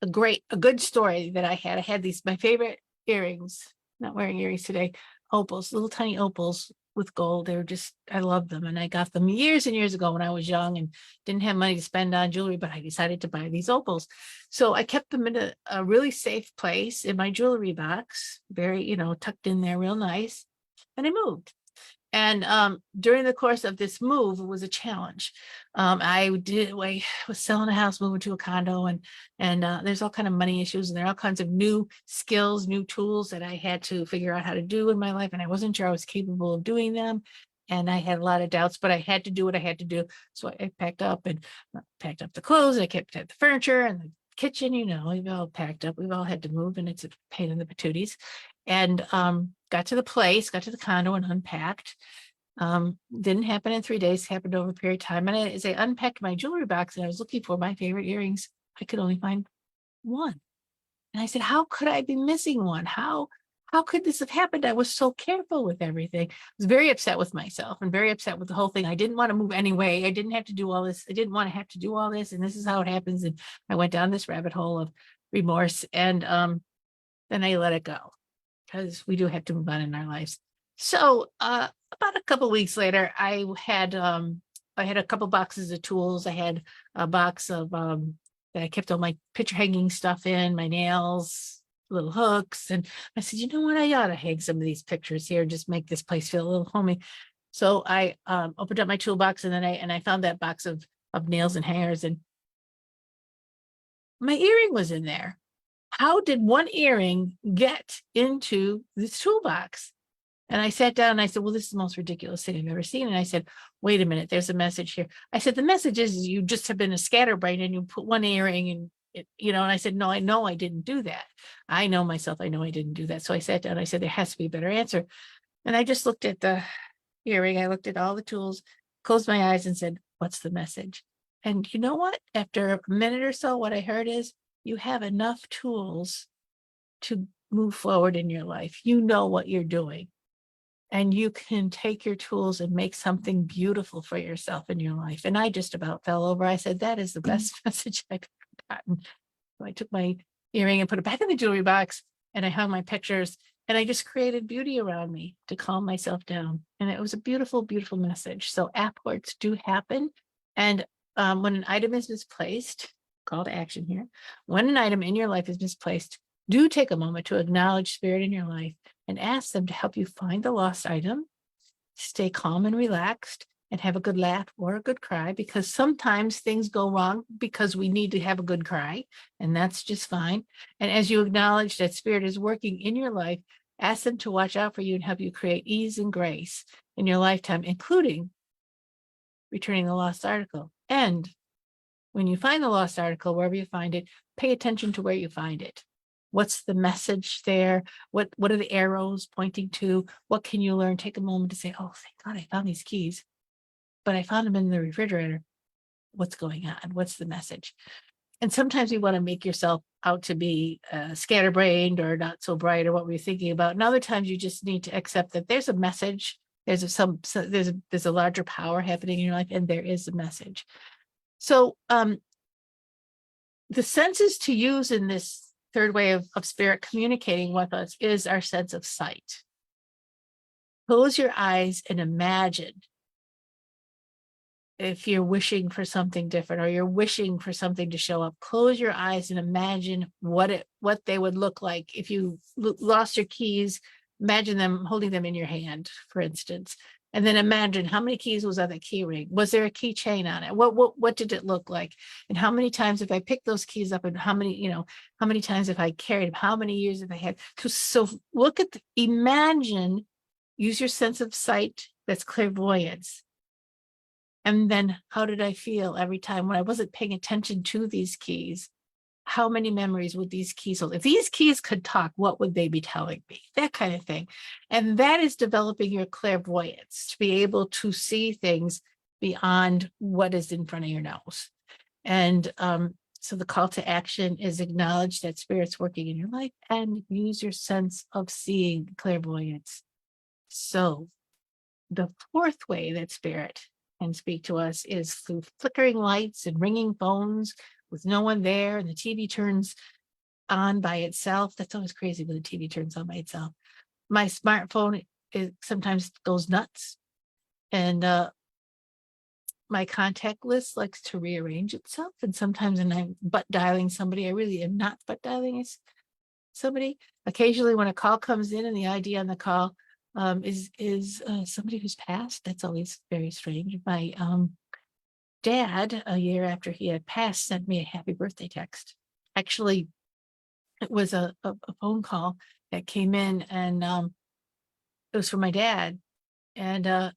a good story that I had my favorite earrings, not wearing earrings today, opals, little tiny opals with gold. They were I love them. And I got them years and years ago when I was young and didn't have money to spend on jewelry, but I decided to buy these opals. So I kept them in a really safe place in my jewelry box, very, tucked in there real nice. And I moved. And during the course of this move, it was a challenge. I was selling a house, moving to a condo, and there's all kind of money issues, and there are all kinds of new skills, new tools that I had to figure out how to do in my life, and I wasn't sure I was capable of doing them, and I had a lot of doubts, but I had to do what I had to do. So I packed up the clothes, I kept the furniture and the kitchen. We've all packed up, we've all had to move, and it's a pain in the patooties. And got to the condo and unpacked. Didn't happen in 3 days, happened over a period of time. And as I unpacked my jewelry box and I was looking for my favorite earrings, I could only find one. And I said, how could I be missing one? How could this have happened? I was so careful with everything. I was very upset with myself and very upset with the whole thing. I didn't want to move anyway. I didn't have to do all this. I didn't want to have to do all this. And this is how it happens. And I went down this rabbit hole of remorse. And then I let it go, because we do have to move on in our lives. So about a couple of weeks later, I had a couple boxes of tools. I had a box of that I kept all my picture hanging stuff in, my nails, little hooks. And I said, you know what? I ought to hang some of these pictures here, just make this place feel a little homey. So I opened up my toolbox, and then I found that box of nails and hangers, and my earring was in there. How did one earring get into this toolbox? And I sat down and I said, well, this is the most ridiculous thing I've ever seen. And I said, wait a minute, there's a message here. I said, the message is you just have been a scatterbrain and you put one earring and and I said, no, I know I didn't do that. I know myself. I know I didn't do that. So I sat down, I said, there has to be a better answer. And I just looked at the earring. I looked at all the tools, closed my eyes and said, what's the message? And you know what? After a minute or so, what I heard is you have enough tools to move forward in your life. You know what you're doing. And you can take your tools and make something beautiful for yourself in your life. And I just about fell over. I said, that is the best message I've ever gotten. So I took my earring and put it back in the jewelry box and I hung my pictures and I just created beauty around me to calm myself down. And it was a beautiful, beautiful message. So apports do happen. And when an item is misplaced, call to action here, when an item in your life is misplaced, do take a moment to acknowledge spirit in your life and ask them to help you find the lost item, stay calm and relaxed, and have a good laugh or a good cry, because sometimes things go wrong because we need to have a good cry, and that's just fine. And as you acknowledge that spirit is working in your life, ask them to watch out for you and help you create ease and grace in your lifetime, including returning the lost article. And when you find the lost article, wherever you find it, pay attention to where you find it. What's the message there? What are the arrows pointing to? What can you learn? Take a moment to say, oh, thank God I found these keys, but I found them in the refrigerator. What's going on? What's the message? And sometimes you want to make yourself out to be scatterbrained or not so bright or what we're thinking about. And other times you just need to accept that there's a message. There's a larger power happening in your life, and there is a message. So the senses to use in this third way of spirit communicating with us is our sense of sight. Close your eyes and imagine if you're wishing for something different or you're wishing for something to show up. Close your eyes and imagine what they would look like. If you lost your keys, imagine them holding them in your hand, for instance. And then imagine how many keys was on the key ring. Was there a keychain on it? What did it look like? And how many times have I picked those keys up? And how many times have I carried them? How many years have I had? So look at, imagine, use your sense of sight, that's clairvoyance. And then how did I feel every time when I wasn't paying attention to these keys? How many memories would these keys hold? If these keys could talk, what would they be telling me? That kind of thing. And that is developing your clairvoyance, to be able to see things beyond what is in front of your nose. And so the call to action is acknowledge that spirit's working in your life and use your sense of seeing, clairvoyance. So the fourth way that spirit can speak to us is through flickering lights and ringing phones with no one there, and the TV turns on by itself. That's always crazy when the TV turns on by itself. My smartphone sometimes goes nuts, and my contact list likes to rearrange itself. And sometimes when I'm butt dialing somebody, I really am not butt dialing somebody. Occasionally, when a call comes in and the ID on the call is somebody who's passed, that's always very strange. My dad, a year after he had passed, sent me a happy birthday text. Actually, it was a phone call that came in, and it was from my dad. And there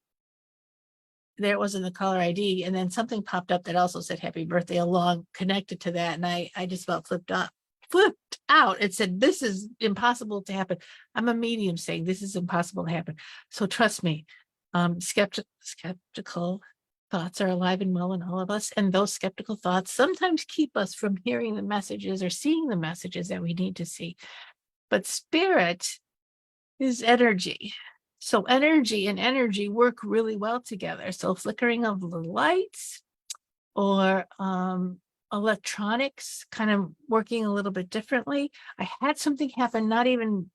it was in the caller ID. And then something popped up that also said happy birthday along connected to that. And I just about flipped out. It said, this is impossible to happen. I'm a medium saying this is impossible to happen. So trust me, skeptical thoughts are alive and well in all of us. And those skeptical thoughts sometimes keep us from hearing the messages or seeing the messages that we need to see. But spirit is energy. So energy and energy work really well together. So flickering of the lights or electronics kind of working a little bit differently. I had something happen not even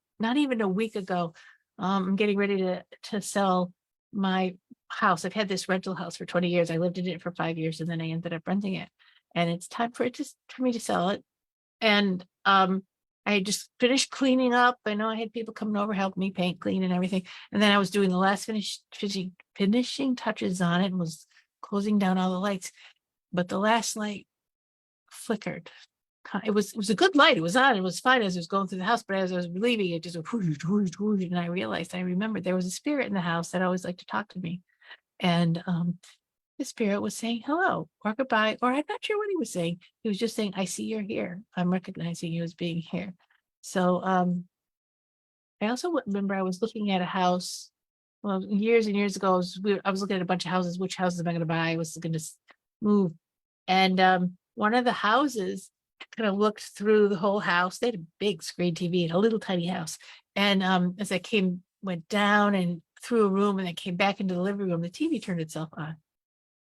a week ago. I'm getting ready to sell my house. I've had this rental house for 20 years. I lived in it for 5 years, and then I ended up renting it. And it's time for me to sell it. And I just finished cleaning up. I know I had people coming over, help me paint, clean, and everything. And then I was doing the last finishing touches on it and was closing down all the lights. But the last light flickered. it was a good light. It was on. It was fine as it was going through the house, but as I was leaving, it just went, whoosh, whoosh, whoosh, and I realized, I remembered there was a spirit in the house that always liked to talk to me. And the spirit was saying hello or goodbye, or I'm not sure what he was saying. He was just saying, I see you're here. I'm recognizing you as being here. So I also remember I was looking at a house, well, years and years ago. I was looking at a bunch of houses. Which houses am I going to buy? I was going to move. And one of the houses kind of looked through the whole house. They had a big screen TV in a little tiny house. And as I went down and through a room and then came back into the living room, the TV turned itself on.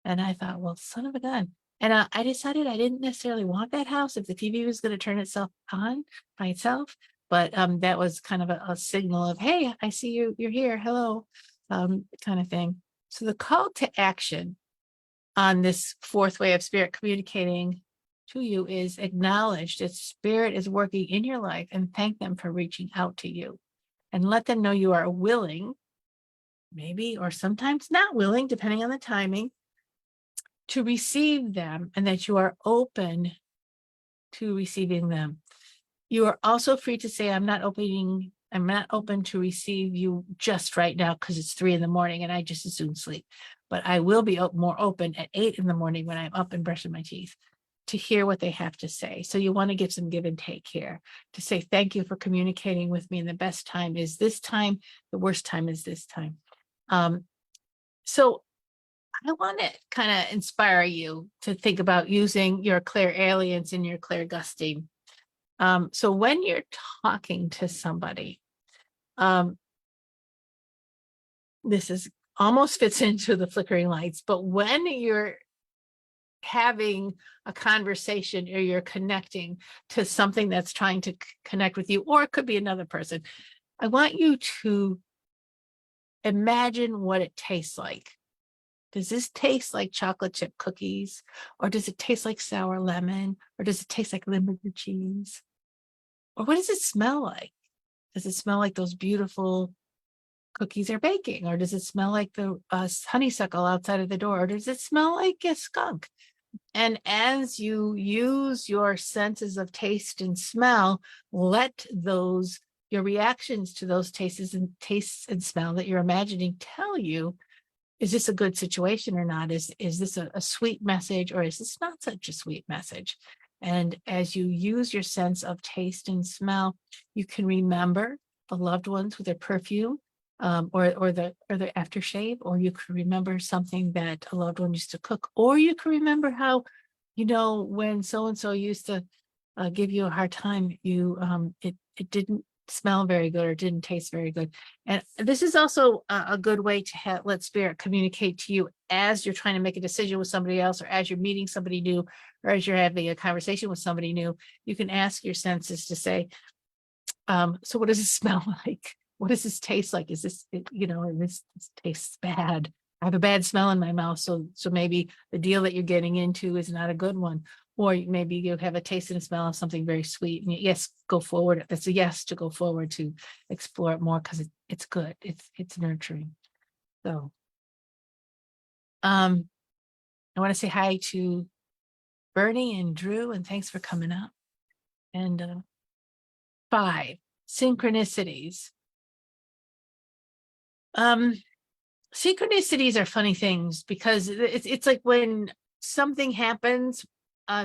And I thought, well, son of a gun. And I decided I didn't necessarily want that house if the TV was going to turn itself on by itself. But that was kind of a signal of, hey, I see you, you're here, hello, kind of thing. So the call to action on this fourth way of spirit communicating to you is acknowledge that spirit is working in your life and thank them for reaching out to you. And let them know you are willing, maybe, or sometimes not willing, depending on the timing, to receive them, and that you are open to receiving them. You are also free to say, I'm not open to receive you just right now because it's 3 a.m. and I just as soon sleep. But I will be more open at 8 a.m. when I'm up and brushing my teeth to hear what they have to say. So you want to give some give and take here to say, thank you for communicating with me. And the best time is this time. The worst time is this time. So I want to kind of inspire you to think about using your clairalience and your clairgusting. So when you're talking to somebody, this is almost fits into the flickering lights, but when you're having a conversation or you're connecting to something that's trying to connect with you, or it could be another person, I want you to imagine what it tastes like. Does this taste like chocolate chip cookies? Or does it taste like sour lemon? Or does it taste like limited cheese? Or what does it smell like? Does it smell like those beautiful cookies are baking? Or does it smell like the honeysuckle outside of the door? Or does it smell like a skunk? And as you use your senses of taste and smell, let your reactions to those tastes and smell that you're imagining tell you, is this a good situation or not? Is this a sweet message, or is this not such a sweet message? And as you use your sense of taste and smell, you can remember the loved ones with their perfume, or the aftershave, or you can remember something that a loved one used to cook, or you can remember how, when so and so used to give you a hard time, it didn't smell very good or didn't taste very good. And this is also a good way to let spirit communicate to you as you're trying to make a decision with somebody else, or as you're meeting somebody new, or as you're having a conversation with somebody new. You can ask your senses to say, so what does it smell like? What does this taste like? Is this, this tastes bad. I have a bad smell in my mouth. So maybe the deal that you're getting into is not a good one. Or maybe you have a taste and a smell of something very sweet. And yes, go forward. That's a yes to go forward to explore it more because it's good. It's nurturing. So I want to say hi to Bernie and Drew, and thanks for coming up. And 5, synchronicities. Synchronicities are funny things because it's like when something happens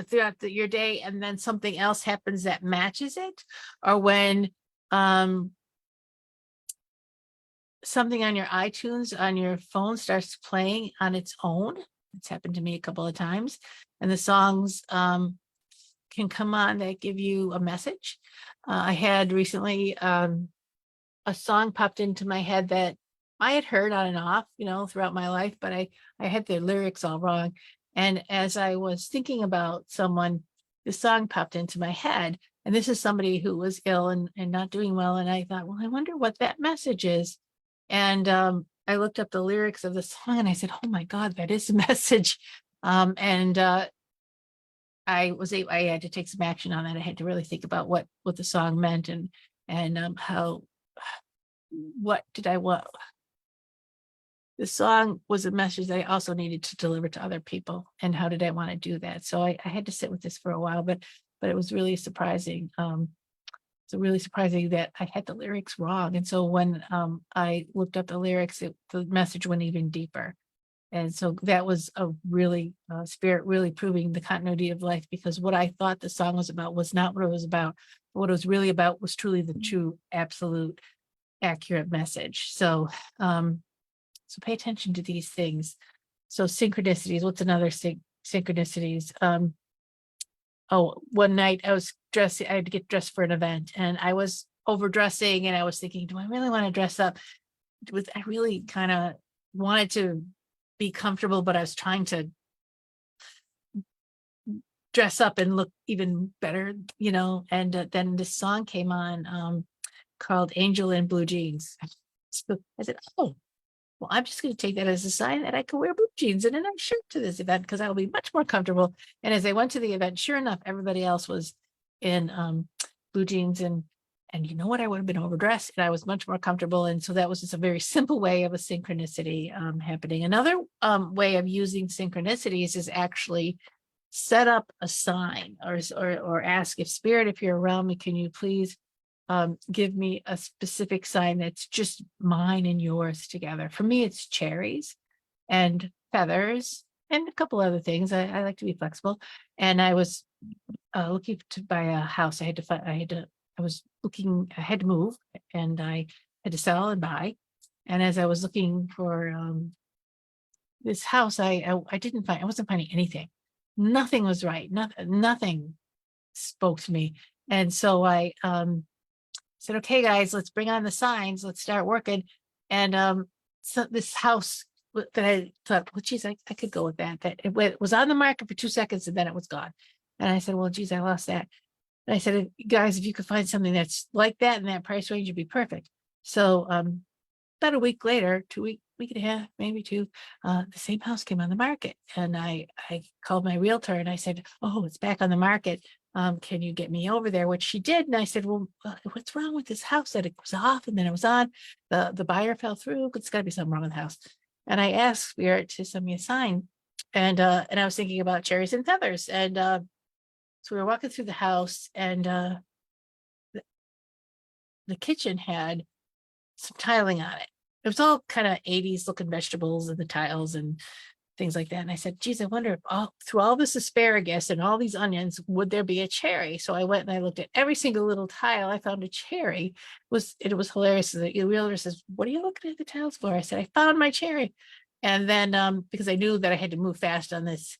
throughout your day and then something else happens that matches it, or when something on your iTunes on your phone starts playing on its own. It's happened to me a couple of times, and the songs can come on that give you a message. I had recently a song popped into my head that I had heard on and off, throughout my life, but I had the lyrics all wrong. And as I was thinking about someone, the song popped into my head. And this is somebody who was ill and not doing well. And I thought, well, I wonder what that message is. And I looked up the lyrics of the song and I said, oh my God, that is a message. I had to take some action on that. I had to really think about what the song meant and what did I want. The song was a message that I also needed to deliver to other people. And how did I want to do that? So I had to sit with this for a while, but but it was really surprising. So really surprising that I had the lyrics wrong. And so when I looked up the lyrics, the message went even deeper. And so that was a really Spirit really proving the continuity of life, because what I thought the song was about was not what it was about. What it was really about was truly the true, absolute, accurate message. So, so pay attention to these things. So synchronicities. What's another synchronicities? Oh, one night I was dressing. I had to get dressed for an event, and I was overdressing, and I was thinking, do I really want to dress up? I really kind of wanted to be comfortable, but I was trying to dress up and look even better, and then this song came on called Angel in Blue Jeans. So I said, oh, well, I'm just going to take that as a sign that I can wear blue jeans and a nice shirt to this event, because I'll be much more comfortable. And as I went to the event, sure enough, everybody else was in blue jeans, and you know what? I would have been overdressed, and I was much more comfortable. And so that was just a very simple way of a synchronicity happening. Another way of using synchronicities is actually set up a sign, or ask, if Spirit, if you're around me, can you please give me a specific sign that's just mine and yours together. For me, it's cherries and feathers and a couple other things. I like to be flexible. And I was looking to buy a house. I had to move, and I had to sell and buy. And as I was looking for this house, I wasn't finding anything. Nothing was right. Nothing spoke to me. And so I said, okay, guys, let's bring on the signs. Let's start working. And so this house that I thought, well, geez, I could go with that. That it was on the market for 2 seconds, and then it was gone. And I said, well, geez, I lost that. And I said, guys, if you could find something that's like that in that price range, it'd be perfect. So about a week later, week and a half, maybe two, the same house came on the market. And I called my realtor and I said, oh, it's back on the market. Can you get me over there? Which she did. And I said, well, what's wrong with this house? That it was off and then it was on. The buyer fell through. It's got to be something wrong with the house. And I asked Spirit to send me a sign. And I was thinking about cherries and feathers. And so we were walking through the house, and the kitchen had some tiling on it. It was all kind of 80s looking vegetables and the tiles and things like that. And I said, geez, I wonder if through all this asparagus and all these onions, would there be a cherry? So I went and I looked at every single little tile. I found a cherry. It was hilarious. The realtor says, what are you looking at the tiles for? I said, I found my cherry. And then because I knew that I had to move fast on this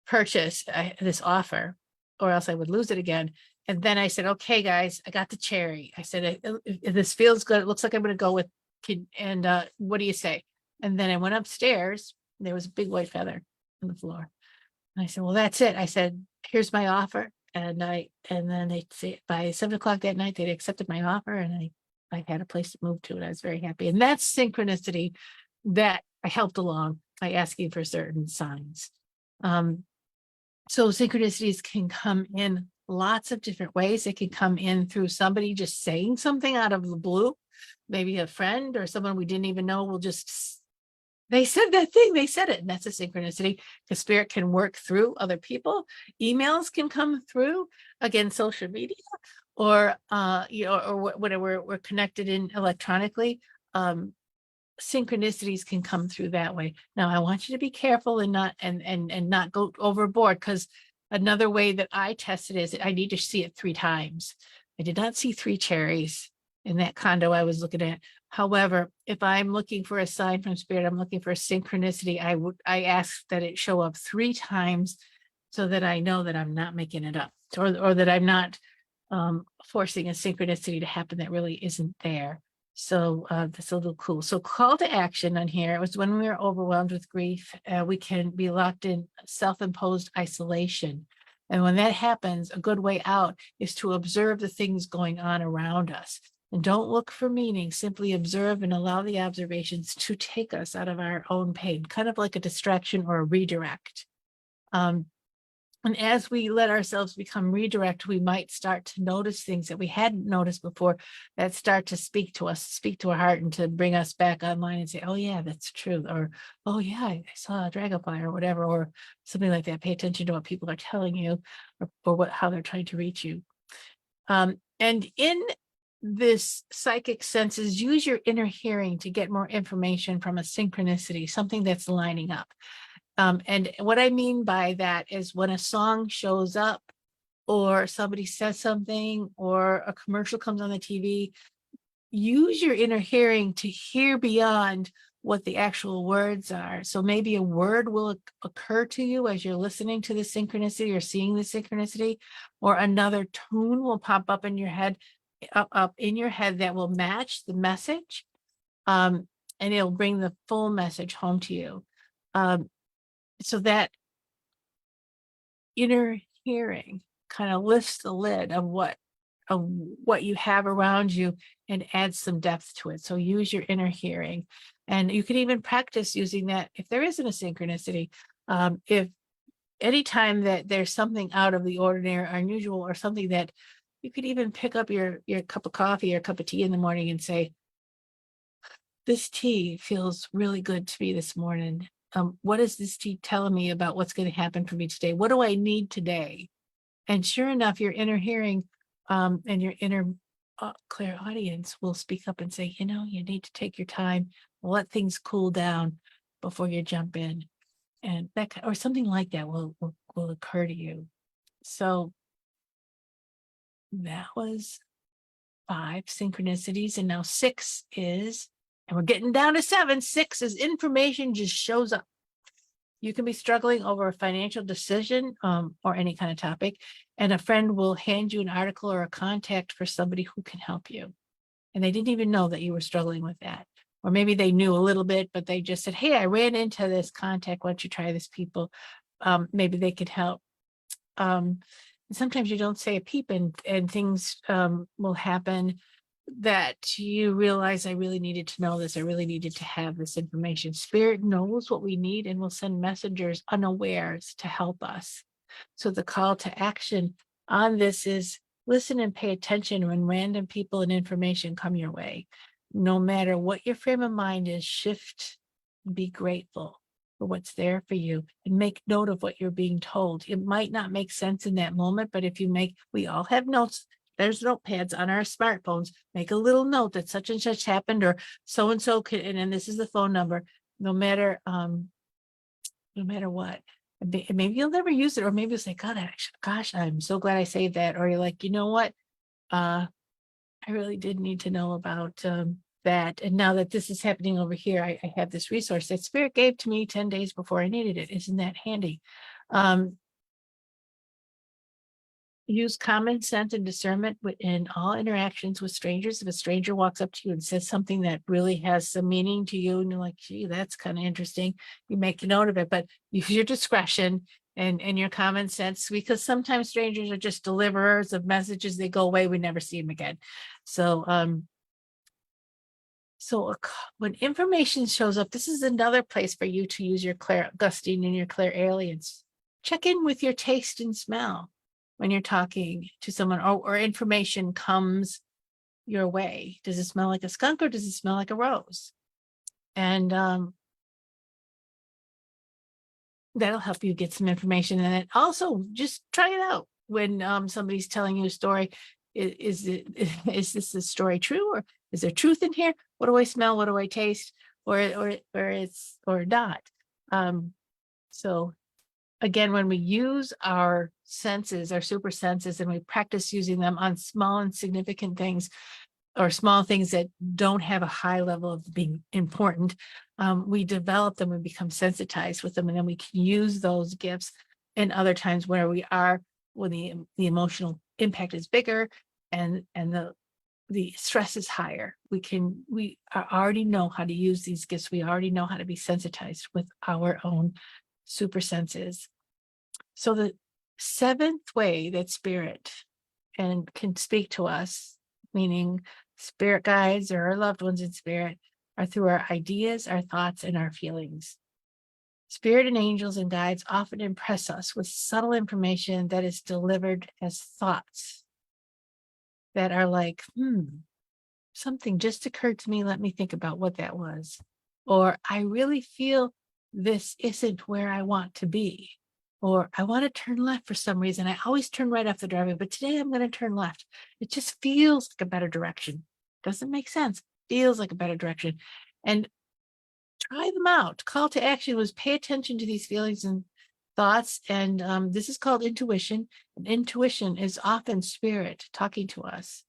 purchase, this offer, or else I would lose it again. And then I said, okay, guys, I got the cherry. I said, if this feels good, it looks like I'm going to go with, and what do you say? And then I went upstairs. There was a big white feather on the floor. And I said, well, that's it. I said, here's my offer. And then they say by 7:00 that night, they'd accepted my offer, and I had a place to move to, and I was very happy. And that's synchronicity that I helped along by asking for certain signs. So synchronicities can come in lots of different ways. It can come in through somebody just saying something out of the blue, maybe a friend or someone we didn't even know will just, they said that thing, they said it, and that's a synchronicity, because Spirit can work through other people. Emails can come through, again, social media, or or whatever we're connected in electronically. Synchronicities can come through that way. Now, I want you to be careful and not go overboard, because another way that I tested is I need to see it 3 times. I did not see 3 cherries in that condo I was looking at. However, if I'm looking for a sign from Spirit, I'm looking for a synchronicity, I ask that it show up 3 times, so that I know that I'm not making it up, or that I'm not forcing a synchronicity to happen that really isn't there. So that's a little cool. So call to action on here. It was when we were overwhelmed with grief, we can be locked in self-imposed isolation. And when that happens, a good way out is to observe the things going on around us. And don't look for meaning, simply observe and allow the observations to take us out of our own pain, kind of like a distraction or a redirect. And And as we let ourselves become redirect, we might start to notice things that we hadn't noticed before that start to speak to us, speak to our heart, and to bring us back online and say, oh, yeah, that's true. Or, oh, yeah, I saw a dragonfly or whatever, or something like that. Pay attention to what people are telling you, or how they're trying to reach you. And in this psychic senses, use your inner hearing to get more information from a synchronicity, something that's lining up. And what I mean by that is when a song shows up, or somebody says something, or a commercial comes on the TV, use your inner hearing to hear beyond what the actual words are. So maybe a word will occur to you as you're listening to the synchronicity or seeing the synchronicity, or another tune will pop up in your head, that will match the message, and it'll bring the full message home to you. So that inner hearing kind of lifts the lid of what you have around you and adds some depth to it. So use your inner hearing, and you can even practice using that if there isn't a synchronicity. If anytime that there's something out of the ordinary or unusual, or something that you could even pick up your cup of coffee or cup of tea in the morning and say, this tea feels really good to me this morning. What is this tea telling me about what's going to happen for me today? What do I need today? And sure enough, your inner hearing, and your inner clairaudience will speak up and say, you need to take your time, let things cool down before you jump in. And that, or something like that will occur to you. So that was 5 synchronicities. And now 6 is, and we're getting down to 7. 6 is information just shows up. You can be struggling over a financial decision, or any kind of topic, and a friend will hand you an article or a contact for somebody who can help you. And they didn't even know that you were struggling with that. Or maybe they knew a little bit, but they just said, hey, I ran into this contact. Why don't you try this, people? Maybe they could help. And sometimes you don't say a peep, and things will happen that you realize, I really needed to know this. I really needed to have this information. Spirit knows what we need and will send messengers unawares to help us. So the call to action on this is listen and pay attention when random people and information come your way. No matter what your frame of mind is, shift, be grateful for what's there for you, and make note of what you're being told. It might not make sense in that moment, but if you we all have notes. There's notepads on our smartphones. Make a little note that such and such happened, or so and so could, and then this is the phone number. No matter what. Maybe you'll never use it, or maybe you'll say, gosh, I'm so glad I saved that. Or you're like, you know what? I really did need to know about that. And now that this is happening over here, I have this resource that Spirit gave to me 10 days before I needed it. Isn't that handy? Use common sense and discernment in all interactions with strangers. If a stranger walks up to you and says something that really has some meaning to you, and you're like, gee, that's kind of interesting, you make a note of it, but use your discretion and your common sense, because sometimes strangers are just deliverers of messages. They go away, we never see them again. So when information shows up, this is another place for you to use your clairgusting and your clairalience. Check in with your taste and smell when you're talking to someone, or information comes your way. Does it smell like a skunk, or does it smell like a rose? And that'll help you get some information. And it also, just try it out when somebody's telling you a story. Is this a story true, or is there truth in here? What do I smell? What do I taste? Or not? So again, when we use our senses, our super senses, and we practice using them on small and significant things, or small things that don't have a high level of being important, we develop them and become sensitized with them. And then we can use those gifts in other times when the emotional impact is bigger, and the stress is higher. We already know how to use these gifts. We already know how to be sensitized with our own super senses. So the 7th way that Spirit can speak to us, meaning spirit guides or our loved ones in spirit, are through our ideas, our thoughts, and our feelings. Spirit and angels and guides often impress us with subtle information that is delivered as thoughts that are like, something just occurred to me. Let me think about what that was. Or I really feel this isn't where I want to be. Or I want to turn left for some reason. I always turn right off the driveway, but today I'm going to turn left. It just feels like a better direction. Doesn't make sense. Feels like a better direction. And try them out. Call to action was pay attention to these feelings and thoughts. And this is called intuition. And intuition is often spirit talking to us.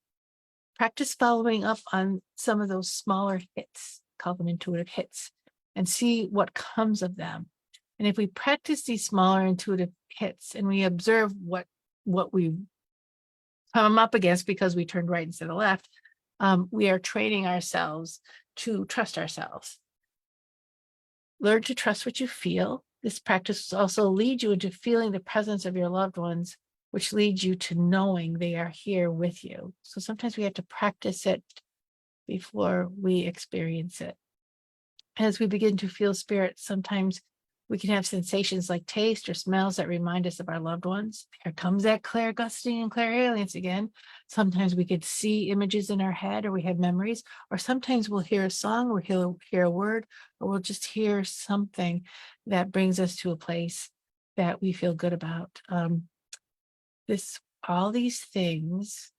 Practice following up on some of those smaller hits, call them intuitive hits, and see what comes of them. And if we practice these smaller intuitive hits and we observe what we come up against because we turned right instead of left, we are training ourselves to trust ourselves. Learn to trust what you feel. This practice will also lead you into feeling the presence of your loved ones, which leads you to knowing they are here with you. So sometimes we have to practice it before we experience it. As we begin to feel spirit, sometimes we can have sensations like taste or smells that remind us of our loved ones. Here comes that clairgusting and clairalience again. Sometimes we could see images in our head, or we have memories, or sometimes we'll hear a song, or hear a word, or we'll just hear something that brings us to a place that we feel good about. All these things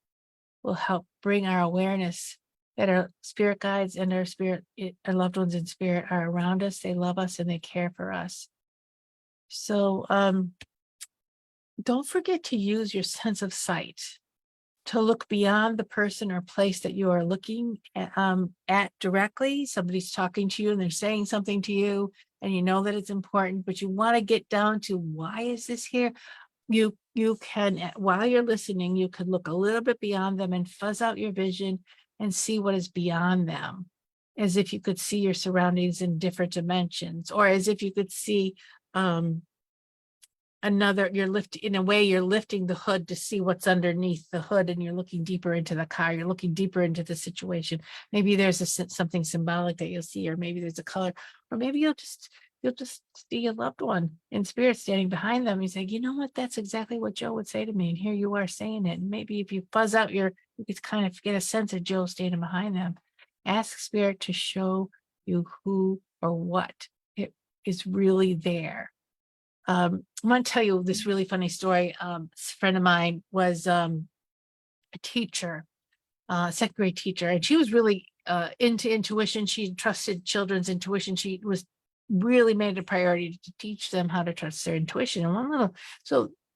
will help bring our awareness that our spirit guides and our loved ones in spirit are around us. They love us and they care for us. So don't forget to use your sense of sight to look beyond the person or place that you are looking at directly. Somebody's talking to you and they're saying something to you, and you know that it's important, but you want to get down to, why is this here? You can, while you're listening, you could look a little bit beyond them and fuzz out your vision and see what is beyond them, as if you could see your surroundings in different dimensions, or as if you could see you're lifting the hood to see what's underneath the hood, and you're looking deeper into the car, you're looking deeper into the situation. Maybe there's something symbolic that you'll see, or maybe there's a color, or maybe you'll just see a loved one in spirit standing behind them. You say, you know what, that's exactly what Joe would say to me, and here you are saying it. And maybe if you fuzz out you could kind of get a sense of Joe standing behind them. Ask spirit to show you who or what it is really there. I want to tell you this really funny story. A friend of mine was a teacher, second grade teacher, and she was really into intuition. She trusted children's intuition. She was really made it a priority to teach them how to trust their intuition. And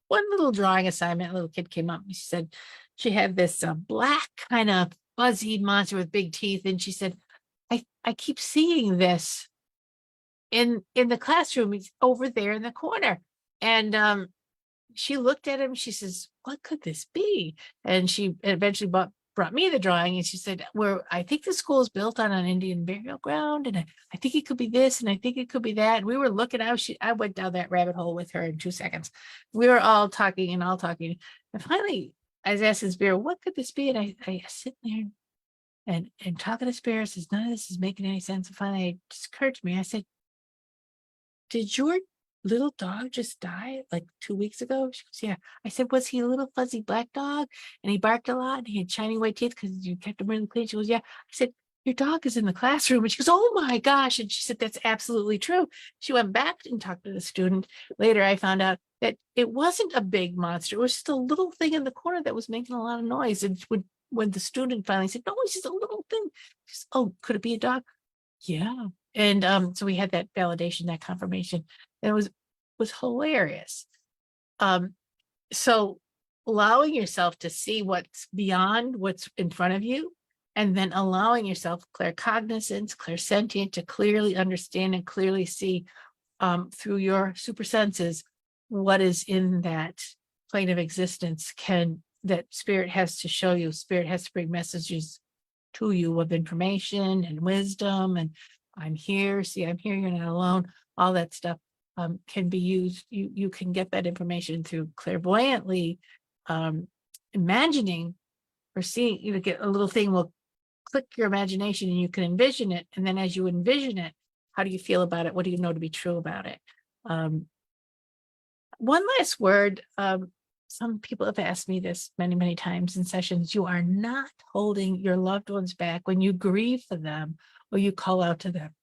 one little drawing assignment, a little kid came up and she said she had this black kind of fuzzy monster with big teeth, and she said, I keep seeing this in the classroom. He's over there in the corner. And she looked at him. She says, what could this be? And she eventually brought me the drawing, and she said, I think the school is built on an Indian burial ground, and I think it could be this, and I think it could be that. And we were looking out. I went down that rabbit hole with her in 2 seconds. We were all talking. And finally I was asking Spirit, what could this be? And I sit there and talking to Spirit, says, none of this is making any sense. And finally it just occurred to me. I said, did your little dog just die like 2 weeks ago? She goes, yeah. I said, was he a little fuzzy black dog and he barked a lot and he had shiny white teeth because you kept him really clean? She goes, yeah. I said, your dog is in the classroom. And she goes, oh my gosh. And she said, that's absolutely true. She went back and talked to the student. Later, I found out that it wasn't a big monster. It was just a little thing in the corner that was making a lot of noise. And when the student finally said, no, it's just a little thing. She said, oh, could it be a dog? Yeah. And so we had that validation, that confirmation. And it was hilarious. So allowing yourself to see what's beyond what's in front of you, and then allowing yourself claircognizance, clairsentient, to clearly understand and clearly see through your super senses what is in that plane of existence that spirit has to show you. Spirit has to bring messages to you of information and wisdom, and I'm here, you're not alone. All that stuff can be used. You can get that information through clairvoyantly imagining or seeing. You get a little thing will click your imagination and you can envision it. And then as you envision it, How do you feel about it? What do you know to be true about it? Um, One last word. Some people have asked me this many, many times in sessions. You are not holding your loved ones back when you grieve for them or you call out to them.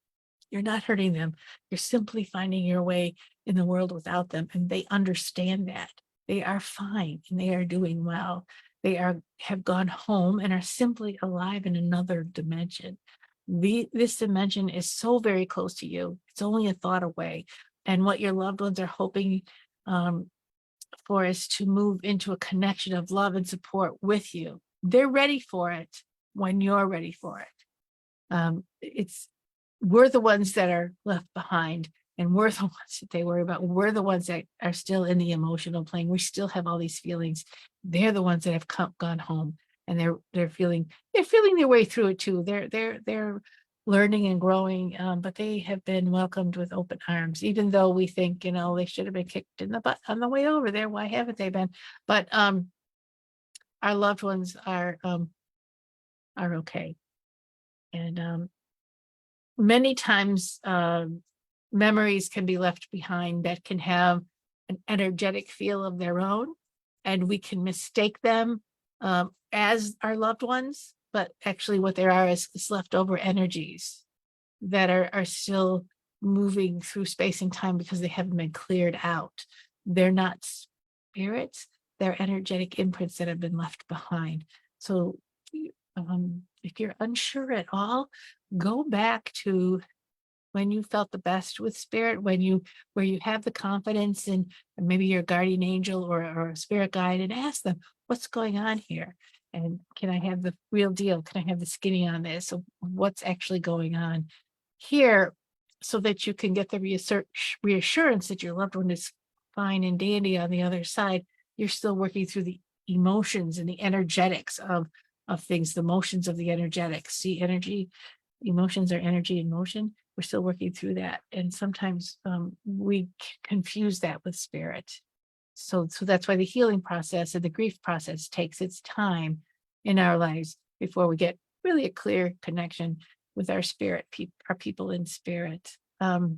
You're not hurting them. You're simply finding your way in the world without them. And they understand that. They are fine and they are doing well. They have gone home and are simply alive in another dimension. This dimension is so very close to you. It's only a thought away. And what your loved ones are hoping um, for is to move into a connection of love and support with you. They're ready for it when you're ready for it. It's We're the ones that are left behind, and we're the ones that they worry about. We're the ones that are still in the emotional plane. We still have all these feelings. They're the ones that have gone home, and they're feeling their way through it too. They're learning and growing, but they have been welcomed with open arms. Even though we think they should have been kicked in the butt on the way over there. Why haven't they been? But our loved ones are okay, and many times memories can be left behind that can have an energetic feel of their own, and we can mistake them as our loved ones, but actually what they are is leftover energies that are still moving through space and time because they haven't been cleared out. They're not spirits, they're energetic imprints that have been left behind. So if you're unsure at all, go back to when you felt the best with spirit, where you have the confidence in maybe your guardian angel or a spirit guide, and ask them, what's going on here? And can I have the real deal? Can I have the skinny on this? So what's actually going on here, so that you can get the reassurance that your loved one is fine and dandy on the other side. You're still working through the emotions and the energetics of things, the motions of the energetics. See, emotions are energy in motion. We're still working through that. And sometimes we confuse that with spirit. So that's why the healing process and the grief process takes its time in our lives before we get really a clear connection with our spirit, our people in spirit. So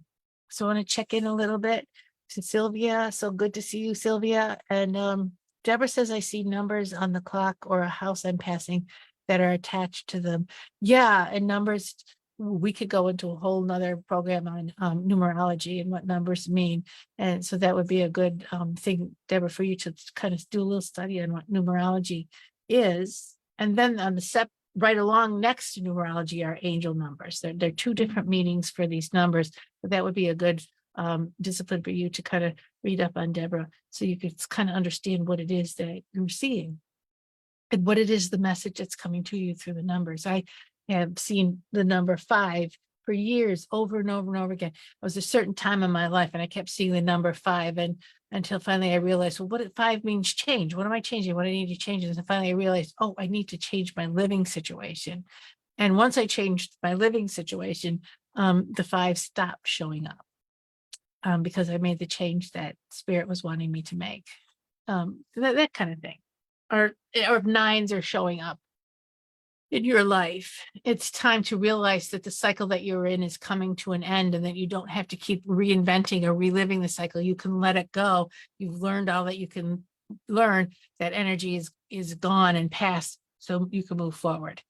I want to check in a little bit to Sylvia. So good to see you, Sylvia. And Deborah says, I see numbers on the clock or a house I'm passing that are attached to them. Yeah, and numbers, we could go into a whole nother program on numerology and what numbers mean. And so that would be a good thing, Deborah, for you to kind of do a little study on what numerology is. And then on the right along next to numerology are angel numbers. They're two different meanings for these numbers, but that would be a good discipline for you to kind of read up on, Deborah, so you could kind of understand what it is that you're seeing and what it is, the message that's coming to you through the numbers. I have seen the number 5 for years, over and over and over again. It was a certain time in my life, and I kept seeing the number 5, and until finally I realized, well, what 5 means change. What am I changing? What I need to change? And finally I realized, oh, I need to change my living situation. And once I changed my living situation, the 5 stopped showing up because I made the change that spirit was wanting me to make. That kind of thing. Or if 9s are showing up in your life, it's time to realize that the cycle that you're in is coming to an end, and that you don't have to keep reinventing or reliving the cycle. You can let it go. You've learned all that you can learn. That energy is gone and past, so you can move forward.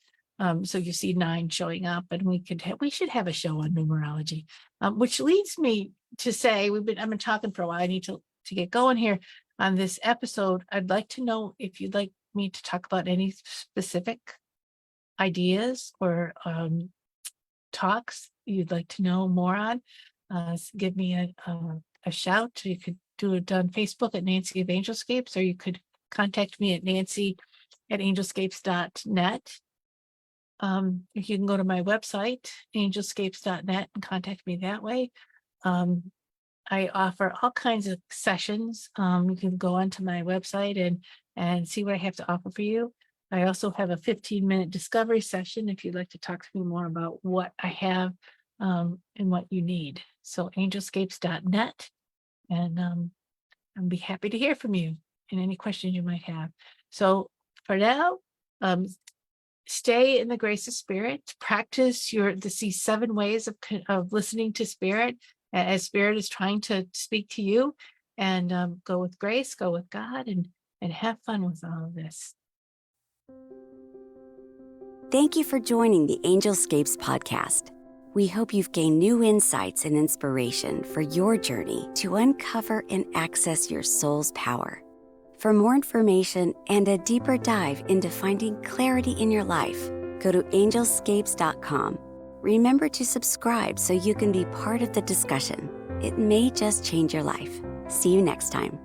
So you see 9 showing up, and we should have a show on numerology, which leads me to say I've been talking for a while. I need to get going here on this episode. I'd like to know if you'd like me to talk about any specific ideas or talks you'd like to know more on. Give me a shout. You could do it on Facebook at Nancy of Angelscapes, or you could contact me at nancy@angelscapes.net. You can go to my website, angelscapes.net, and contact me that way. I offer all kinds of sessions. You can go onto my website and see what I have to offer for you. I also have a 15-minute discovery session if you'd like to talk to me more about what I have and what you need. So angelscapes.net, and I'll be happy to hear from you and any questions you might have. So for now, stay in the grace of spirit, practice these 7 ways of listening to spirit as spirit is trying to speak to you, and go with grace, go with God, and have fun with all of this. Thank you for joining the Angelscapes podcast. We hope you've gained new insights and inspiration for your journey to uncover and access your soul's power. For more information and a deeper dive into finding clarity in your life, go to angelscapes.com. Remember to subscribe so you can be part of the discussion. It may just change your life. See you next time.